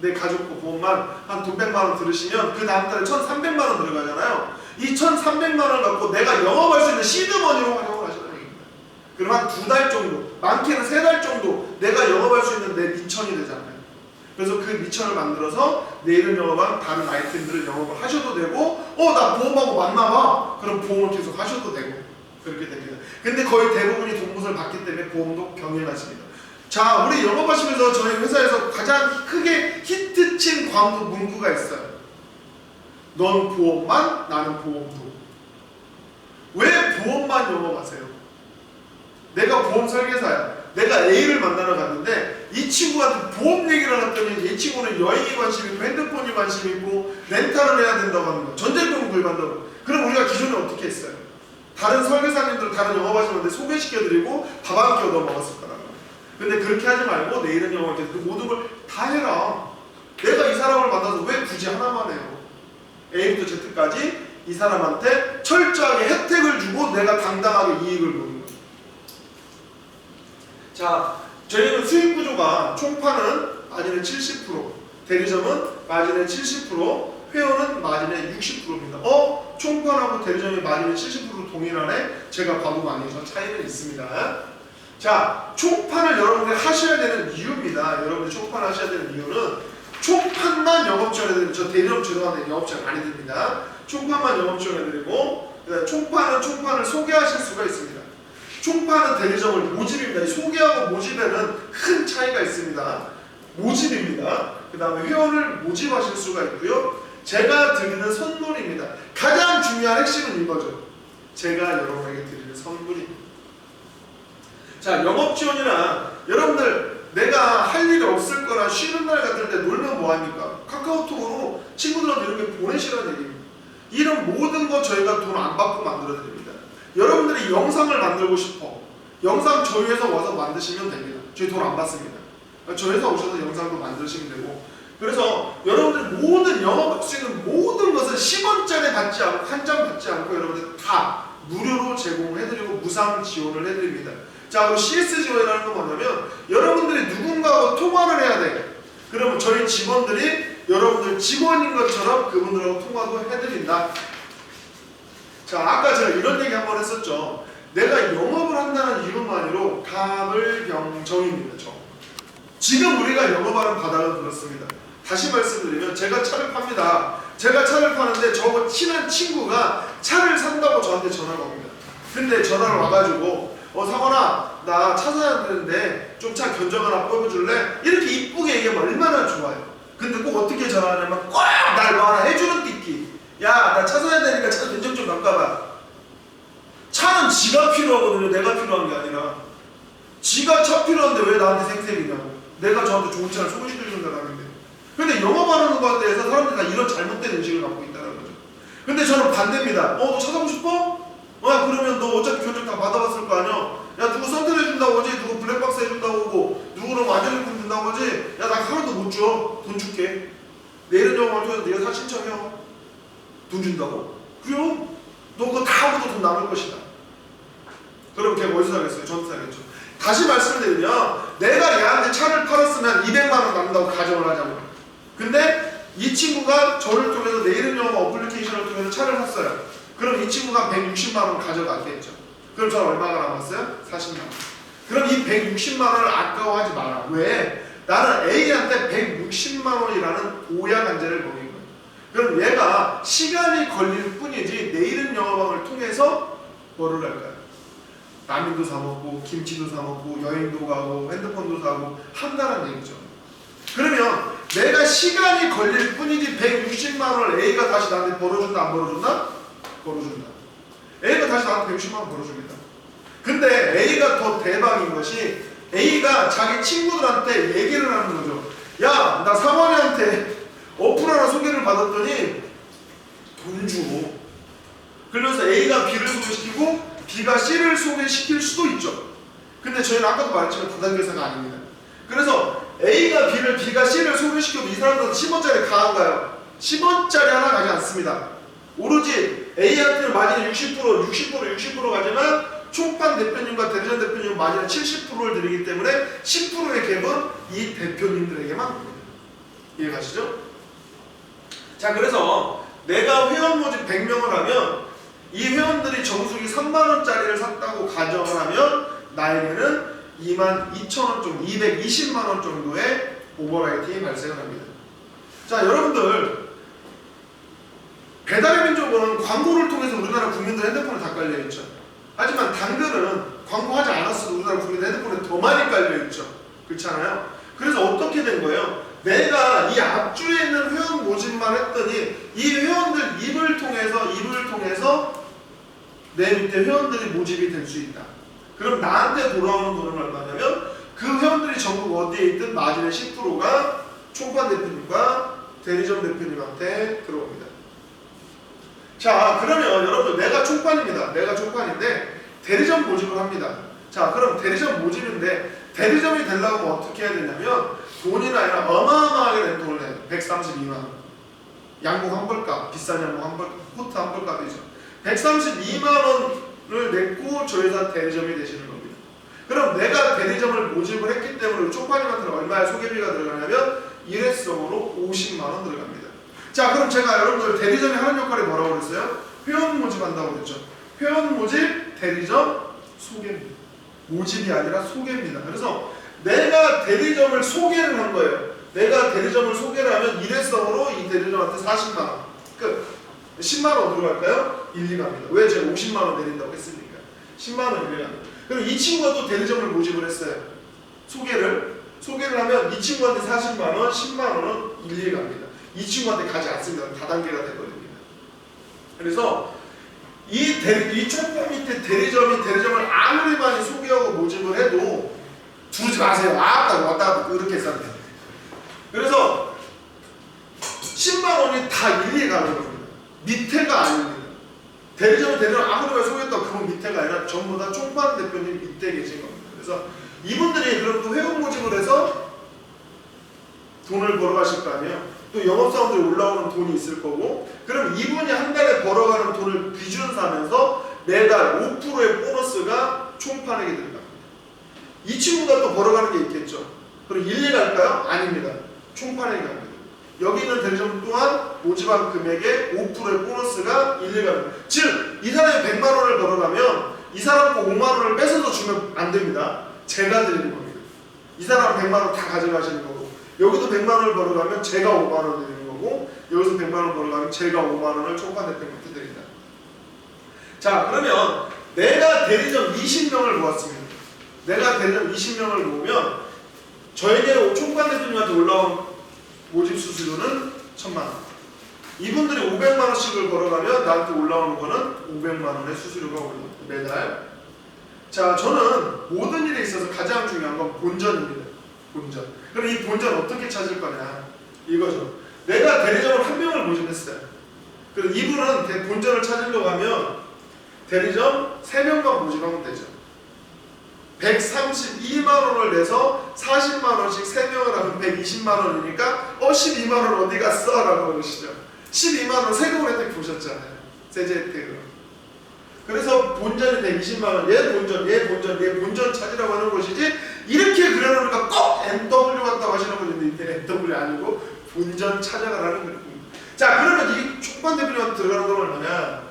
내 가족 거 보험만 한 200만 원 들으시면 그 다음 달에 1,300만 원 들어가잖아요. 이 1,300만 원 갖고 내가 영업할 수 있는 시드머니로 활용을 하시는 얘기입니다. 그럼 한 2달 정도, 많게는 3달 정도 내가 영업할 수 있는 내 미천이 되잖아요. 그래서 그 미천을 만들어서 내일은 영업한 다른 아이템들을 영업을 하셔도 되고 나 보험하고 맞나봐. 그럼 보험을 계속 하셔도 되고 그렇게 됩니다. 근데 거의 대부분이 돈붓을 받기 때문에 보험도 병행하십니다. 자, 우리 영업하시면서 저희 회사에서 가장 크게 히트친 광고 문구가 있어요. 넌 보험만, 나는 보험도. 왜 보험만 영업하세요? 내가 보험 설계사야. 내가 A를 만나러 갔는데 이 친구한테 보험 얘기를 했더니 이 친구는 여행이 관심 있고 핸드폰이 관심 있고 렌탈을 해야 된다고 하는 거야. 전자제품 구입한다고. 그럼 우리가 기존에 어떻게 했어요? 다른 설계사님들, 다른 영업하시는 분들 소개시켜드리고 밥 한 끼 얻어 먹었을 거라고. 근데 그렇게 하지 말고 내일은 영업할 때 그 모든 걸 다 해라. 내가 이 사람을 만나서 왜 굳이 하나만 해요? A부터 Z까지 이 사람한테 철저하게 혜택을 주고 내가 당당하게 이익을 보는 거예요. 자, 저희는 수익 구조가 총파는 마진의 70%, 대리점은 마진의 70%, 회원은 마진의 60%입니다. 총판하고 대리점의 마진의 70% 동일하네? 제가 봐도 아니죠. 차이는 있습니다. 자, 총판을 여러분들이 하셔야 되는 이유입니다. 여러분들이 총판을 하셔야 되는 이유는 총판만 영업 지원해드리고, 저 대리점 죄송한데 영업 지원 안 해드립니다. 총판만 영업 지원해드리고, 총판은 총판을 소개하실 수가 있습니다. 총판은 대리점을 모집입니다. 이 소개하고 모집에는 큰 차이가 있습니다. 모집입니다. 그 다음에 회원을 모집하실 수가 있고요. 제가 드리는 선물입니다. 가장 중요한 핵심은 이거죠. 제가 여러분에게 드리는 선물입니다. 자, 영업지원이나 여러분들 내가 할 일이 없을 거나 쉬는 날 같을 때 놀면 뭐합니까? 카카오톡으로 친구들한테 이렇게 보내시라는 얘기입니다. 이런 모든 거 저희가 돈 안 받고 만들어 드립니다. 여러분들이 영상을 만들고 싶어. 영상 저희 회사 와서 만드시면 됩니다. 저희 돈 안 받습니다. 저희 회사 오셔서 영상도 만드시면 되고. 그래서 여러분들 모든 영업할 수 있는 모든 것을 10원짜리 받지 않고 한 장 받지 않고 여러분들 다 무료로 제공을 해드리고 무상 지원을 해드립니다. 자, 그리고 CS 지원이라는 건 뭐냐면 여러분들이 누군가하고 통화를 해야 돼. 그러면 저희 직원들이 여러분들 직원인 것처럼 그분들하고 통화도 해드린다. 자, 아까 제가 이런 얘기 한번 했었죠. 내가 영업을 한다는 이유만으로 가물병정입니다. 지금 우리가 영업하는 바닥은 그렇습니다. 다시 말씀드리면 제가 차를 팝니다. 제가 차를 파는데 저 친한 친구가 차를 산다고 저한테 전화가 옵니다. 근데 전화를 와가지고 상원아 나 차 사야 되는데 좀 차 견적 하나 뽑아줄래? 이렇게 어떻게 전화하냐면 꼭 날 뭐 하나 해주는 띠끼. 야, 나 차 사야 되니까 차 견적 좀 바꿔봐. 차는 지가 필요하거든요. 내가 필요한 게 아니라. 지가 차 필요한데 왜 나한테 생색이냐고. 내가 저한테 좋은 차를 소개시켜준다는데. 근데 영업하는 것에 대해서 사람들이 다 이런 잘못된 인식을 갖고 있다는 거죠. 근데 저는 반대입니다. 너 차 사고 싶어? 그러면 너 어차피 견적 다 받아봤을 거 아니야? 야, 누구 썬텐 해준다고 하지? 누구 블랙박스 해준다고 하고 누구는 완전리품 준다고 하지? 야, 나 하나도 못 줘. 돈 줄게. 내일은 영업을 통해서 네가 사 신청해. 돈 준다고? 그럼 너 그거 다 하고도 돈 남을 것이다. 그럼 걔가 어디서 사겠어요? 저한테 사겠죠. 다시 말씀드리면 내가 얘한테 차를 팔았으면 200만 원 남는다고 가정을 하자고요. 근데 이 친구가 저를 통해서 내일은 영어 어플리케이션을 통해서 차를 샀어요. 그럼 이 친구가 160만 원 가져갔겠죠. 그럼 저는 얼마가 남았어요? 40만 원. 그럼 이 160만 원을 아까워하지 마라. 왜? 나는 A한테 160만 원이라는 오야 간제를 먹인 거예요. 그럼 얘가 시간이 걸릴 뿐이지 내일은 영어방을 통해서 뭐를 할까요? 라면도 사 먹고 김치도 사 먹고 여행도 가고 핸드폰도 사고 한다는 얘기죠. 그러면 내가 시간이 걸릴 뿐이지 160만 원을 A가 다시 나한테 벌어준다 안 벌어준다? 벌어준다. A가 다시 나한테 160만 원 벌어줍니다. 근데 A가 더 대박인 것이 A가 자기 친구들한테 얘기를 하는 거죠. 야, 나 상원이한테 어플 하나 소개를 받았더니 돈 줘. 그러면서 A가 B를 소개시키고 B가 C를 소개시킬 수도 있죠. 근데 저희는 아까도 말했지만 다단계사가 아닙니다. 그래서 A가 B를, B가 C를 소개시켜도 이 사람들은 10원짜리 강한가요? 10원짜리 하나 가지 않습니다. 오로지 A한테는 마진이 60% 가지만 총판 대표님과 대리점 대표님은 마진을 70%를 드리기 때문에 10%의 갭은 이 대표님들에게만 됩니다. 이해가시죠? 자, 그래서 내가 회원 모집 100명을 하면 이 회원들이 정수기 3만원짜리를 샀다고 가정을 하면 나에게는 22,000원 정도, 220만원 정도의 오버라이팅이 발생을 합니다. 자, 여러분들 배달의 민족은 광고를 통해서 우리나라 국민들 핸드폰에 다 깔려있죠. 하지만 당근은 광고하지 않았어도 우리나라 국민들 핸드폰에 더 많이 깔려있죠. 그렇잖아요. 그래서 어떻게 된 거예요? 내가 이 앞주에 있는 회원 모집만 했더니 이 회원들 입을 통해서 내 밑에 회원들이 모집이 될 수 있다. 그럼 나한테 돌아오는 돈은 얼마냐면 그 회원들이 전국 어디에 있든 마진의 10%가 총판 대표님과 대리점 대표님한테 들어옵니다. 자, 그러면 여러분 내가 총판입니다. 내가 총판인데 대리점 모집을 합니다. 자, 그럼 대리점 모집인데 대리점이 되려면 어떻게 해야 되냐면 돈이 아니라 어마어마하게 된 돈을 내요. 132만 원. 양복 한 벌값, 비싼 양복 한 벌값, 코트 한 벌값이죠. 132만 원을 냈고 저 회사 대리점이 되시는 겁니다. 그럼 내가 대리점을 모집을 했기 때문에 총판님한테는 얼마의 소개비가 들어가냐면 일회성으로 50만 원 들어갑니다. 자, 그럼 제가 여러분들 대리점이 하는 역할이 뭐라고 그랬어요? 회원 모집한다고 그랬죠. 회원 모집, 대리점, 소개입니다. 모집이 아니라 소개입니다. 그래서 내가 대리점을 소개를 한 거예요. 내가 대리점을 소개를 하면 일회성으로 이 대리점한테 40만 원. 끝. 10만 원 어디로 갈까요? 1, 2갑니다. 왜 제가 50만 원 내린다고 했습니까? 10만 원 1, 2갑니다. 그럼 이 친구가 또 대리점을 모집을 했어요. 소개를 하면 이 친구한테 40만 원, 10만 원은 1, 2갑니다. 이 친구한테 가지 않습니다. 다단계가 되거든요. 그래서 이 총판 밑에 대리점을 아무리 많이 소개하고 모집을 해도 두르지 마세요. 왔다 갔다 이렇게 했었는데. 그래서 10만 원이 다 1, 2 가는 겁니다. 밑에가 아닙니다. 대리점 아무리 많이 소개했다고 그건 밑에가 아니라 전부 다 총판 대표님 밑에 계신 겁니다. 그래서 이분들이 그럼 또 회원 모집을 해서 돈을 벌어가실 거 아니에요. 또 영업사원들이 올라오는 돈이 있을 거고, 그럼 이분이 한 달에 벌어가는 돈을 기준하면서 매달 5%의 보너스가 총판에게 들어갑니다. 이 친구가 또 벌어가는 게 있겠죠. 그럼 1, 2 갈까요? 아닙니다. 총판에게 갑니다. 여기 있는 대리점 또한 모집한 금액의 5%의 보너스가 1, 2 갑니다. 즉, 이 사람이 100만 원을 벌어가면 이 사람 거 5만 원을 뺏어서 주면 안 됩니다. 제가 드리는 겁니다. 이 사람 100만 원 다 가져가시는 거고, 여기도 100만 원을 벌어가면 제가 5만 원 드리는 거고, 여기서 100만 원 벌어가면 제가 5만 원을 총판 대표님한테 드린다. 자, 그러면 내가 대리점 20명을 모았습니다. 내가 대리점 20명을 모으면 저에게 총판 대표님한테 올라온 모집 수수료는 1000만 원. 이분들이 500만 원씩을 걸어가면 나한테 올라오는 거는 500만 원의 수수료가 올라요. 매달. 자, 저는 모든 일에 있어서 가장 중요한 건 본전입니다. 본전. 그럼 이 본전 어떻게 찾을 거냐? 이거죠. 내가 대리점을 한 명을 모집했어요. 그럼 이분은 본전을 찾으려고 하면 대리점 3명만 모집하면 되죠. 132만 원을 내서 40만 원씩 3명을 하면 120만 원이니까 12만 원 어디 갔어? 라고 그러시죠. 12만 원 세금 혜택 보셨잖아요. 세제 혜택으로. 그래서 본전이 120만 원, 얘 본전 찾으라고 하는 것이지 이렇게 그려놓으니까 꼭 NW 같다고 하시는 분인데 NW 아니고 본전 찾아가라는 거예요. 자, 그러면 이 총판 대표님한테 들어가는 건 얼마냐?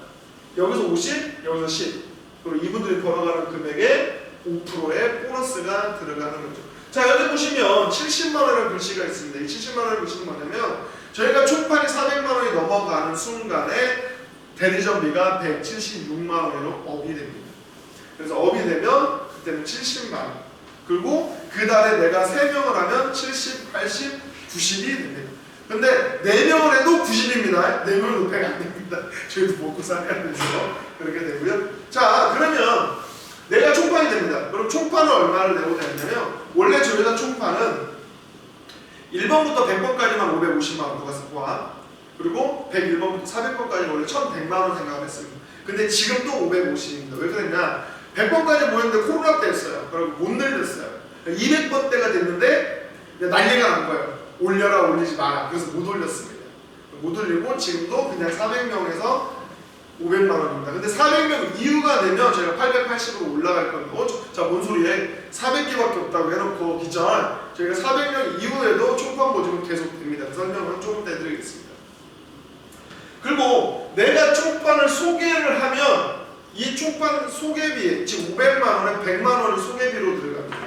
여기서 50, 여기서 10. 그리고 이분들이 벌어가는 금액에 5%의 보너스가 들어가는 거죠. 자, 여기 보시면 70만 원이라는 글씨가 있습니다. 이 70만 원의 글씨는 뭐냐면 저희가 총판이 400만 원이 넘어가는 순간에 대리점비가 176만 원으로 업이 됩니다. 그래서 업이 되면 그때는 70만 원. 그리고 그 달에 내가 3명을 하면 70, 80, 90이 됩니다. 근데 4명을 해도 90입니다. 4명은 100 안 됩니다. 저희도 먹고 살아야 돼서 그렇게 되고요. 자, 그러면 내가 총판이 됩니다. 그럼 총판은 얼마를 내고 되냐면 원래 저희가 총판은 1번부터 100번까지만 550만 원 누가 포함. 그리고 101번부터 400번까지 원래 1100만 원 생각을 했습니다. 근데 지금 또 550입니다. 왜 그랬냐? 100번까지 모였는데 코로나 때였어요. 그리고 못 늘렸어요. 200번대가 됐는데 난리가 난 거예요. 올려라 올리지 마라. 그래서 못 올렸습니다. 못 올리고 지금도 그냥 400명에서 500만 원입니다. 근데 400명 이후가 되면 저희가 880으로 올라갈 거고, 자, 뭔 소리에 400개밖에 없다고 해놓고 기절. 저희가 400명 이후에도 총판 모집은 계속 됩니다. 설명은 조금 더 해드리겠습니다. 그리고 내가 총판을 소개를 하면 이 총판 소개비, 즉 500만 원에 100만 원을 소개비로 들어갑니다.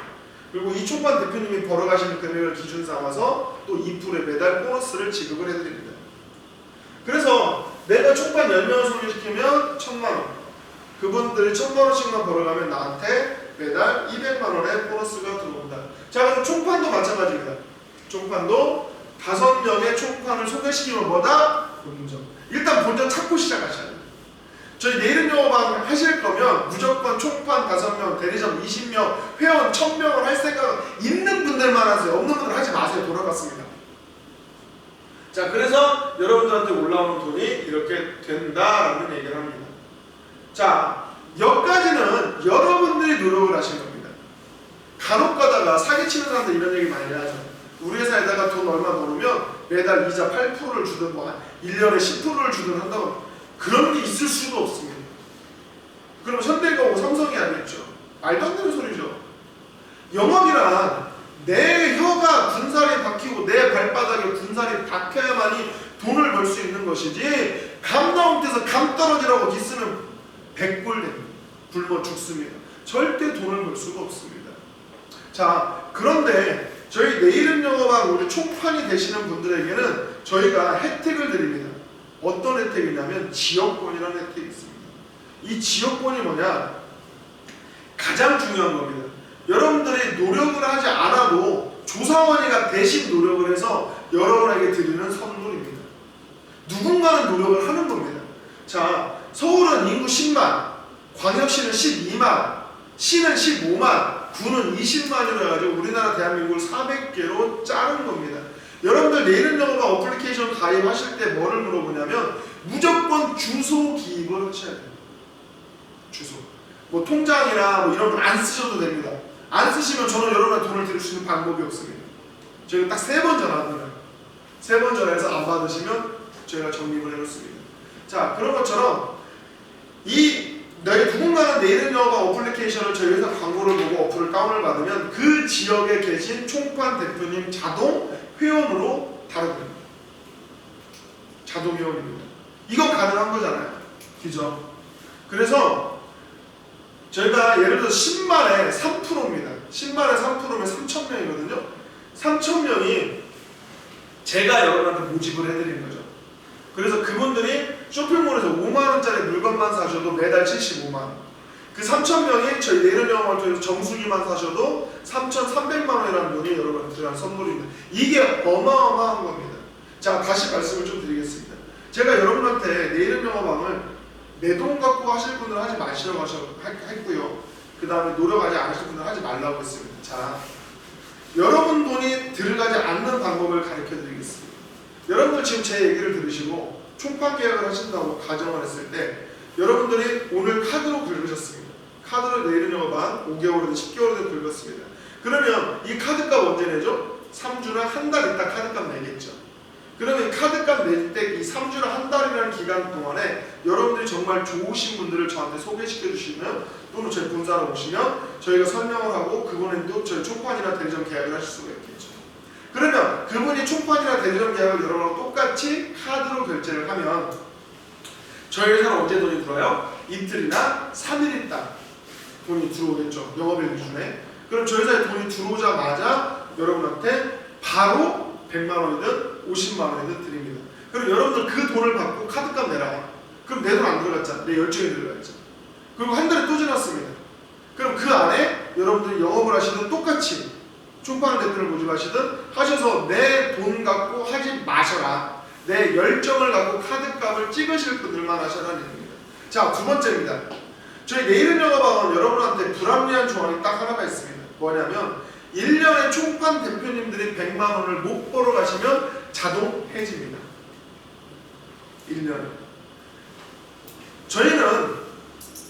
그리고 이 총판 대표님이 벌어가시는 금액을 기준 삼아서 또 2%의 매달 보너스를 지급을 해드립니다. 그래서 내가 총판 10명을 소개시키면 1000만 원. 그분들이 1000만 원씩만 벌어가면 나한테 매달 200만 원의 보너스가 들어온다. 자, 그럼 총판도 마찬가지입니다. 총판도 5명의 총판을 소개시키면 뭐다? 본전. 일단 본전 찾고 시작하셔야 돼요. 저희 내일은 영어방 하실 거면 무조건 총판 5명, 대리점 20명, 회원 1000명을 할 생각 있는 분들만 하세요. 없는 분들 하지 마세요. 돌아갔습니다. 자, 그래서 여러분들한테 올라오는 돈이 이렇게 된다라는 얘기를 합니다. 자, 여기까지는 여러분들이 노력을 하신 겁니다. 간혹 가다가 사기치는 사람들 이런 얘기 많이 하죠. 우리 회사에다가 돈 얼마 넣으면 매달 이자 8%를 주든 뭐 1년에 10%를 주든 한다고. 그런 게 있을 수가 없습니다. 그럼 현대가 삼성이 아니겠죠. 말도 안 되는 소리죠. 영업이란 내 혀가 군살이 박히고 내 발바닥에 군살이 박혀야만이 돈을 벌 수 있는 것이지, 감 나온 데서 감 떨어지라고 기스는 100골 됩니다. 굶어 죽습니다. 절대 돈을 벌 수가 없습니다. 자, 그런데 저희 내일은 영어방 우리 총판이 되시는 분들에게는 저희가 혜택을 드립니다. 어떤 혜택이냐면 지역권이라는 혜택이 있습니다. 이 지역권이 뭐냐? 가장 중요한 겁니다. 여러분들이 노력을 하지 않아도 조사원이가 대신 노력을 해서 여러분에게 드리는 선물입니다. 누군가는 노력을 하는 겁니다. 자, 서울은 인구 10만, 광역시는 12만, 시는 15만, 구는 20만이라 해가지고 우리나라 대한민국을 400개로 자른 겁니다. 여러분들 내일은 영어방 어플리케이션 가입하실 때 뭐를 물어보냐면 무조건 주소 기입을 하셔야 돼요. 주소. 뭐 통장이나 뭐 이런 걸 안 쓰셔도 됩니다. 안 쓰시면 저는 여러분한테 돈을 드릴 수 있는 방법이 없습니다. 저희가 딱 3번 전화하잖아요. 3번 전화해서 안 받으시면 저희가 적립을 해놓습니다. 자, 그런 것처럼 누군가는 내일은 영어방 어플리케이션을 저희 회사 광고를 보고 어플을 다운을 받으면 그 지역에 계신 총판 대표님 자동 회원으로 다뤄집니다. 자동 회원입니다. 이거 가능한 거잖아요. 그죠? 그래서 저희가 예를 들어 10만에 3%입니다. 10만에 3%면 3,000명이거든요. 3,000명이 제가 여러분한테 모집을 해드리는 거죠. 그래서 그분들이 쇼핑몰에서 5만원짜리 물건만 사셔도 매달 75만원. 그 3,000명이 저희 내일은 영어를 통해서 정수기만 사셔도 3,300만 원이라는 돈이 여러분들한테 선물입니다. 이게 어마어마한 겁니다. 자, 다시 말씀을 좀 드리겠습니다. 제가 여러분한테 내일은 영어방을 내 돈 갖고 하실 분들은 하지 마시라고 했고요. 그 다음에 노력하지 않으실 분들은 하지 말라고 했습니다. 자, 여러분 돈이 들어가지 않는 방법을 가르쳐 드리겠습니다. 여러분들 지금 제 얘기를 들으시고 총판 계약을 하신다고 가정을 했을 때 여러분들이 오늘 카드로 긁으셨습니다. 카드로 내일은 영어방 5개월이든 10개월이든 긁었습니다. 그러면 이 카드값 언제 내죠? 3주나 한 달 있다 카드값 내겠죠. 그러면 카드값 낼 때 이 3주나 한 달이라는 기간 동안에 여러분들이 정말 좋으신 분들을 저한테 소개시켜 주시면 또는 저희 본사로 오시면 저희가 설명을 하고 그분도 저희 총판이나 대리점 계약을 하실 수가 있겠죠. 그러면 그분이 총판이나 대리점 계약을 여러분하고 똑같이 카드로 결제를 하면 저희 회사는 언제 돈이 들어와요? 이틀이나 3일 있다 돈이 들어오겠죠. 영업일 기준에. 그럼 저희 회사에 돈이 들어오자마자 여러분한테 바로 100만 원이든 50만 원이든 드립니다. 그럼 여러분들 그 돈을 받고 카드값 내라. 그럼 내 돈 안 들어갔잖아. 내 열정이 들어갔죠. 그리고 한 달이 또 지났습니다. 그럼 그 안에 여러분들이 영업을 하시든 똑같이 총판을 대표를 모집하시든 하셔서 내 돈 갖고 하지 마셔라. 내 열정을 갖고 카드값을 찍으실 분들만 하셔라는 얘기입니다. 자, 두 번째입니다. 저희 내일은 영어방은 여러분한테 불합리한 조항이 딱 하나가 있습니다. 뭐냐면 1년에 총판 대표님들이 100만 원을 못 벌어 가시면 자동 해지입니다. 1년에. 저희는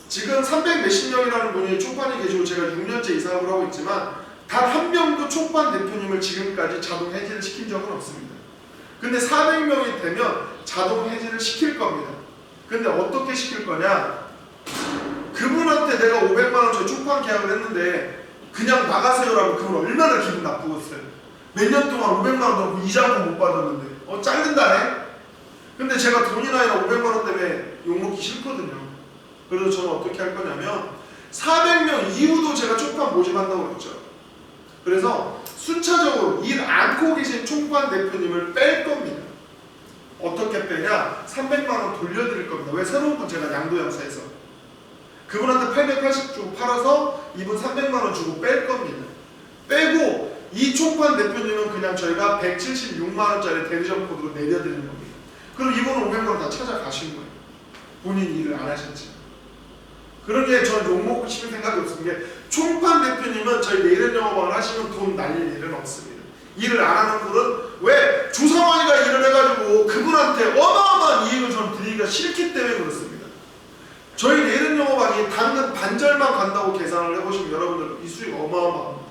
지금 300 몇십 명이라는 분이 총판이 계시고 제가 6년째 이 사업을 하고 있지만 단 한 명도 총판 대표님을 지금까지 자동 해지를 시킨 적은 없습니다. 근데 400명이 되면 자동 해지를 시킬 겁니다. 근데 어떻게 시킬 거냐? 그분한테 내가 500만 원 저희 총판 계약을 했는데 그냥 나가세요라고 그분 얼마나 기분 나쁘겠어요. 몇 년 동안 500만 원 넣고 이자 한 번 못 받았는데 잘린다네? 근데 제가 돈이나 아니라 500만 원 때문에 욕먹기 싫거든요. 그래서 저는 어떻게 할 거냐면 400명 이후도 제가 총판 모집한다고 그랬죠. 그래서 순차적으로 일 않고 계신 총판 대표님을 뺄 겁니다. 어떻게 빼냐? 300만 원 돌려드릴 겁니다. 왜? 새로운 분 제가 양도양사해서 그분한테 880 주고 팔아서 이분 300만 원 주고 뺄 겁니다. 빼고 이 총판 대표님은 그냥 저희가 176만 원짜리 대리점 코드로 내려드리는 겁니다. 그럼 이분은 500만 원 다 찾아가신 거예요. 본인 일을 안 하셨지. 그러기에 저는 욕먹고 싶은 생각이 없습니다. 총판 대표님은 저희 내일은 영어방을 하시면 돈 날릴 일은 없습니다. 일을 안 하는 분은 왜? 조상환이가 일을 해가지고 그분한테 어마어마한 이익을 저는 드리기가 싫기 때문에 그렇습니다. 저희 내일은 영어방이 당근 반절만 간다고 계산을 해보시면 여러분들 이 수익 어마어마합니다.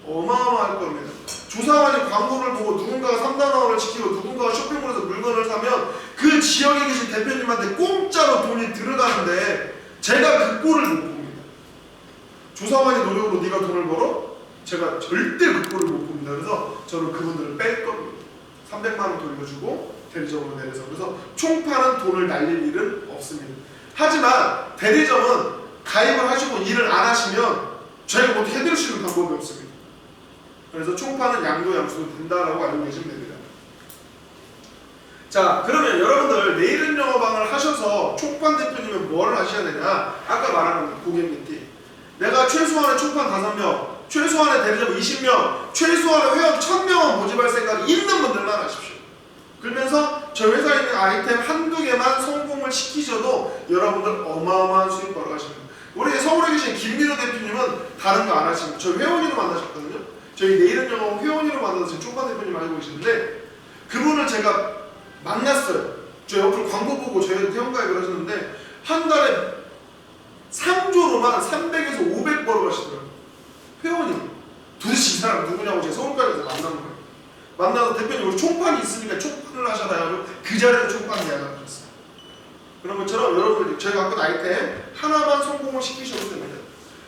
어마어마할 겁니다. 조상환이 광고를 보고 누군가가 3단원을 시키고 누군가가 쇼핑몰에서 물건을 사면 그 지역에 계신 대표님한테 공짜로 돈이 들어가는데 제가 그 꼴을 못 봅니다. 조상환이 노력으로 네가 돈을 벌어? 제가 절대 그 꼴을 못 봅니다. 그래서 저는 그분들을 뺄 겁니다. 300만 원 돌려주고 대리점으로 내려서. 그래서 총판은 돈을 날릴 일은 없습니다. 하지만 대리점은 가입을 하시고 일을 안 하시면 저희가 어떻게 해드릴 수 있는 방법이 없습니다. 그래서 총판은 양도양수도 된다라고 알고 계시면 됩니다. 자, 그러면 여러분들 내일은 영어방을 하셔서 총판 대표님은 뭘 하셔야 되냐? 아까 말한 고객 미팅. 내가 최소한의 총판 5명, 최소한의 대리점 20명, 최소한의 회원 1000명은 모집할 생각이 있는 분들만 하십시오. 그러면서 저희 회사에 있는 아이템 한두 개만 성공을 시키셔도 여러분들 어마어마한 수익 벌어가십니다. 우리 서울에 계신 김민호 대표님은 다른 거 안 하십니다. 저희 회원으로 만나셨거든요. 저희 내일은 영어 회원으로 만나서 지금 총판 대표님 알고 계시는데 그분을 제가 만났어요. 저 옆으로 광고 보고 저희한테 회원가입을 하셨는데 한 달에 3조로만 300에서 500 벌어가시더라고요. 회원이. 도대체 이 사람 누구냐고 제가 서울까지 가서 만난 거예요. 만나서 대표님 우리 총판이 있으니까 총판을 하잖아요. 그 자리에서 총판 계약을 하셨어요. 그런 것처럼 여러분들 저희가 갖고 있는 아이템 하나만 성공을 시키셔도 됩니다.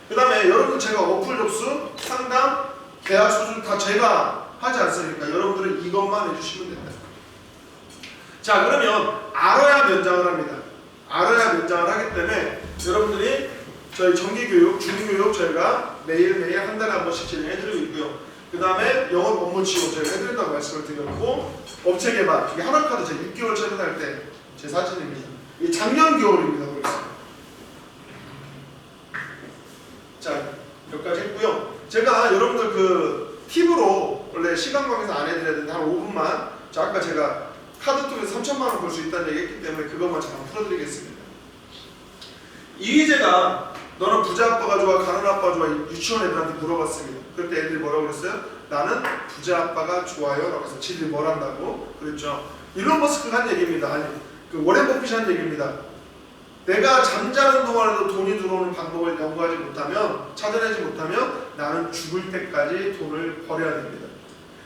그 다음에 여러분 제가 어플 접수, 상담, 계약 수준 다 제가 하지 않습니까? 여러분들은 이것만 해주시면 됩니다. 자, 그러면 알아야 면장을 합니다. 알아야 면장을 하기 때문에 여러분들이 저희 정기교육, 중교육 저희가 매일매일 한 달에 한 번씩 진행해드리고 있고요. 그 다음에 영업 업무 지원 저희가 해드린다고 말씀을 드렸고, 업체 개발, 이게 하나카드 제가 6개월 최근에 할 때 제 사진입니다. 이게 작년 겨울입니다. 그래서 여러분들 그 팁으로 원래 시간 관계상 안 해드려야 되는데 한 5분만 자 아까 제가 카드 통해서 3천만 원 벌 수 있다는 얘기 했기 때문에 그것만 잠깐 풀어드리겠습니다. 이휘재가 너는 부자 아빠가 좋아 가난한 아빠가 좋아 유치원 애들한테 물어봤습니다. 그때 애들이 뭐라고 그랬어요? 나는 부자 아빠가 좋아요 라고 해서 지들이 뭘 한다고 그랬죠. 일론 머스크가 한 얘기입니다. 아니 그 워렌 버핏이 한 얘기입니다. 내가 잠자는 동안에도 돈이 들어오는 방법을 연구하지 못하면 찾아내지 못하면 나는 죽을 때까지 돈을 벌여야 됩니다.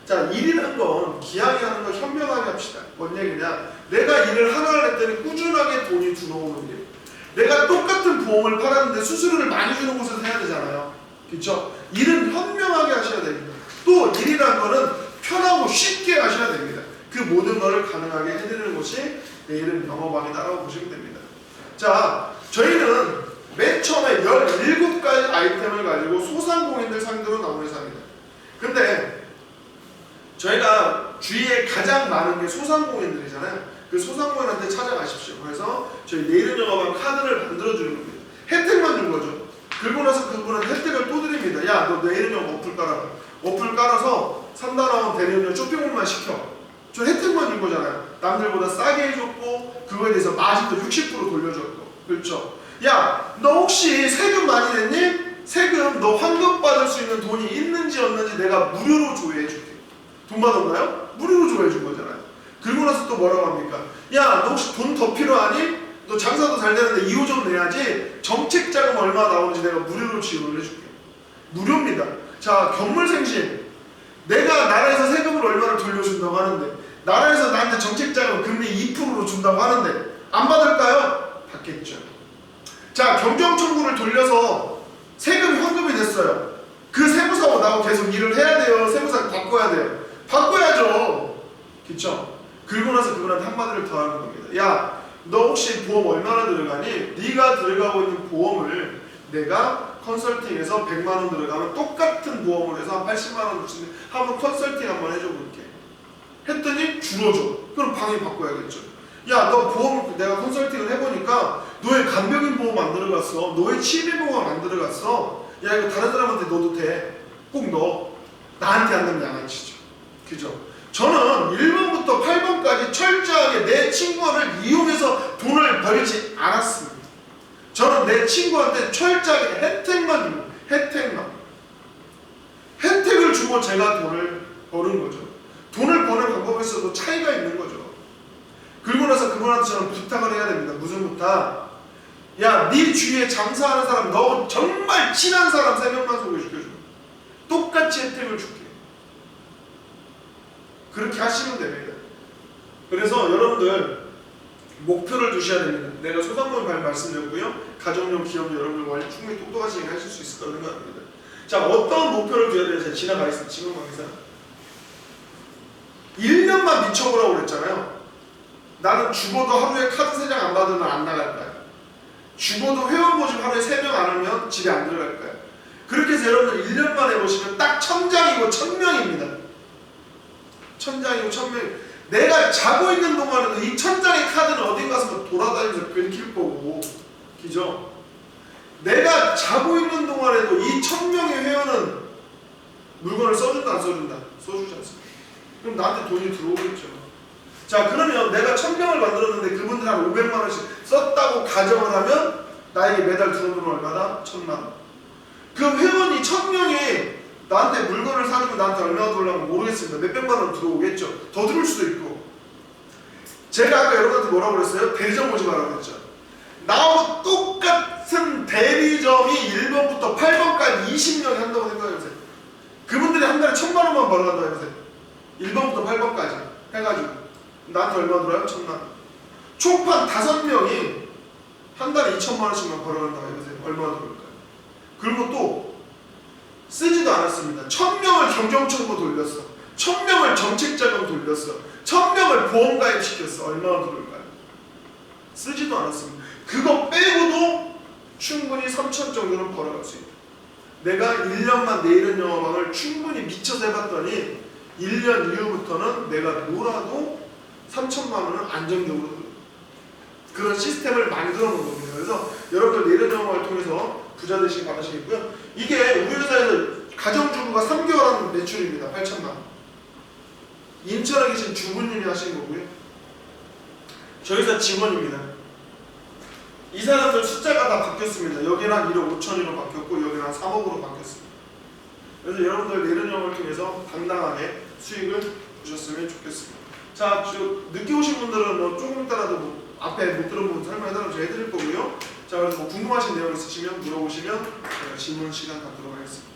자, 일이라는 건 기왕에 하는 거 현명하게 합시다. 뭔 얘기냐? 내가 일을 하나를 했더니 꾸준하게 돈이 들어오는 일. 내가 똑같은 보험을 팔았는데 수수료를 많이 주는 곳에서 해야 되잖아요. 그렇죠? 일은 현명하게 하셔야 됩니다. 또 일이라는 거는 편하고 쉽게 하셔야 됩니다. 그 모든 것을 가능하게 해드리는 곳이 내일은 영어방이다라고 보시면 됩니다. 자, 저희는 맨 처음에 17가지 아이템을 가지고 소상공인들 상대로 나온 회사입니다. 근데 저희가 주위에 가장 많은 게 소상공인들이잖아요. 그 소상공인한테 찾아가십시오. 그래서 저희 내일은 영어방 카드를 만들어주는 겁니다. 혜택만 준 거죠. 그리고 나서 그분은 혜택을 또 드립니다. 야, 너 내일은 영어 어플 깔아라. 어플 깔아서 산다 나온 대리운전 쇼핑몰만 시켜. 저 혜택만 준 거잖아요. 남들보다 싸게 해줬고 그거에 대해서 마진도 60% 돌려줬고. 그렇죠? 야, 너 혹시 세금 많이 냈니? 세금 너 환급 받을 수 있는 돈이 있는지 없는지 내가 무료로 조회해줄게. 돈 받았나요? 무료로 조회해준 거잖아요. 그리고 나서 또 뭐라고 합니까? 야, 너 혹시 돈 더 필요하니? 너 장사도 잘 되는데 2호 좀 내야지. 정책 자금 얼마 나오는지 내가 무료로 지원을 해줄게. 무료입니다. 자, 경물생신. 내가 나라에서 세금을 얼마를 돌려준다고 하는데 나라에서 나한테 정책 자금 금리 2%로 준다고 하는데 안 받을까요? 받겠죠. 자, 경정청구를 돌려서 세금이 환급이 됐어요. 그 세무사하고 나하고 계속 일을 해야 돼요. 세무사 바꿔야 돼요. 바꿔야죠. 그쵸? 그리고 나서 그분한테 한마디를 더 하는 겁니다. 야, 너 혹시 보험 얼마나 들어가니? 네가 들어가고 있는 보험을 내가 컨설팅해서 100만 원 들어가면 똑같은 보험을 해서 한 80만 원 주는데 한번 컨설팅 한번 해줘 볼게. 했더니 줄어줘. 그럼 방해 바꿔야겠죠. 야, 너 보험 내가 컨설팅을 해보니까 너의 간병인 보험 안 들어갔어. 너의 치매 보험 안 들어갔어. 야, 이거 다른 사람한테 넣어도 돼. 꼭 넣어. 나한테 안 되면 양아치죠. 그죠? 저는 1번부터 8번까지 철저하게 내 친구를 이용해서 돈을 벌지 않았습니다. 저는 내 친구한테 철저하게 혜택만 주고 혜택을 주고 제가 돈을 버는 거죠. 돈을 버는 방법에서도 차이가 있는 거죠. 그리고 나서 그분한테 저는 부탁을 해야 됩니다. 무슨 부탁? 야, 네 주위에 장사하는 사람, 너 정말 친한 사람 3명만 소개시켜줘. 똑같이 혜택을 줄게. 그렇게 하시면 됩니다. 그래서 여러분들 목표를 두셔야 됩니다. 내가 소상공인 말씀드렸고요. 가정용, 기업용 여러분들 충분히 똑똑하시게 하실 수 있을 거라고 생각합니다. 자, 어떤 목표를 두어야 되는지 지나가겠습니다. 지금 강의사 1년만 미쳐보라고 그랬잖아요. 나는 죽어도 하루에 카드 3장 안 받으면 안 나갈까요? 죽어도 회원 모집 하루에 3명 안 하면 집에 안 들어갈까요? 그렇게 해서 여러분들 1년만 해보시면 딱 1000장이고 1000명입니다. 1000장이고 1000명. 내가 자고 있는 동안에도 이 1000장의 카드는 어딘 가서 돌아다니면서 긁힐 거고, 그죠? 내가 자고 있는 동안에도 이 1000명의 회원은 물건을 써준다 안 써준다? 써주지 않습니다. 그럼 나한테 돈이 들어오겠죠. 자, 그러면 내가 1000명을 만들었는데 그분들 한 500만 원씩 썼다고 가정을 하면 나에게 매달 들어오는 돈 얼마나? 1000만 원. 그 회원이 1000명이 나한테 물건을 사주면 나한테 얼마나 들어오려면 모르겠습니다. 몇백만 원 들어오겠죠. 더 들어올 수도 있고. 제가 아까 여러분한테 뭐라고 그랬어요? 대리점 오지 말라고 그랬죠. 나하고 똑같은 대리점이 1번부터 8번까지 20명이 한다고 생각해보세요. 그분들이 한 달에 1000만 원만 벌어간다고 해보세요. 1번부터 8번까지 해가지고 나한테 얼마 들어요? 1000만 원. 총판 5명이 한 달에 2000만 원씩만 벌어간다고 해보세요. 얼마나 들어올까요? 그리고 또 쓰지도 않았습니다. 1000명을 경정청구 돌렸어. 1000명을 정책자금 돌렸어. 1000명을 보험가입시켰어. 얼마나 들어올까요? 쓰지도 않았습니다. 그거 빼고도 충분히 3000 정도는 벌어갈 수 있다. 내가 1년만 내일은 영어방을 충분히 미쳐서 해봤더니 1년 이후부터는 내가 놀아도 3000만 원은 안정적으로 들어요. 그런 시스템을 만들어 놓은 겁니다. 그래서 여러분들 내일은 영어방을 통해서 부자 되시기 바라시겠고요. 이게 우리 회사에서 가정주부가 3개월 한 매출입니다. 8천만 원. 인천에 계신 주부님이 하신 거고요. 저희 회사 직원입니다. 이 사람들 숫자가 다 바뀌었습니다. 여기는 한 1억 5천으로 바뀌었고 여기는 한 3억으로 바뀌었습니다. 그래서 여러분들 내년 영업을 통해서 당당하게 수익을 보셨으면 좋겠습니다. 자, 저 늦게 오신 분들은 뭐 조금 있다라도 뭐 앞에 못 들은 부분 설명해달라고 제가 해드릴 거고요. 자, 그래서 뭐 궁금하신 내용 있으시면 물어보시면 제가 질문 시간 갖도록 하겠습니다.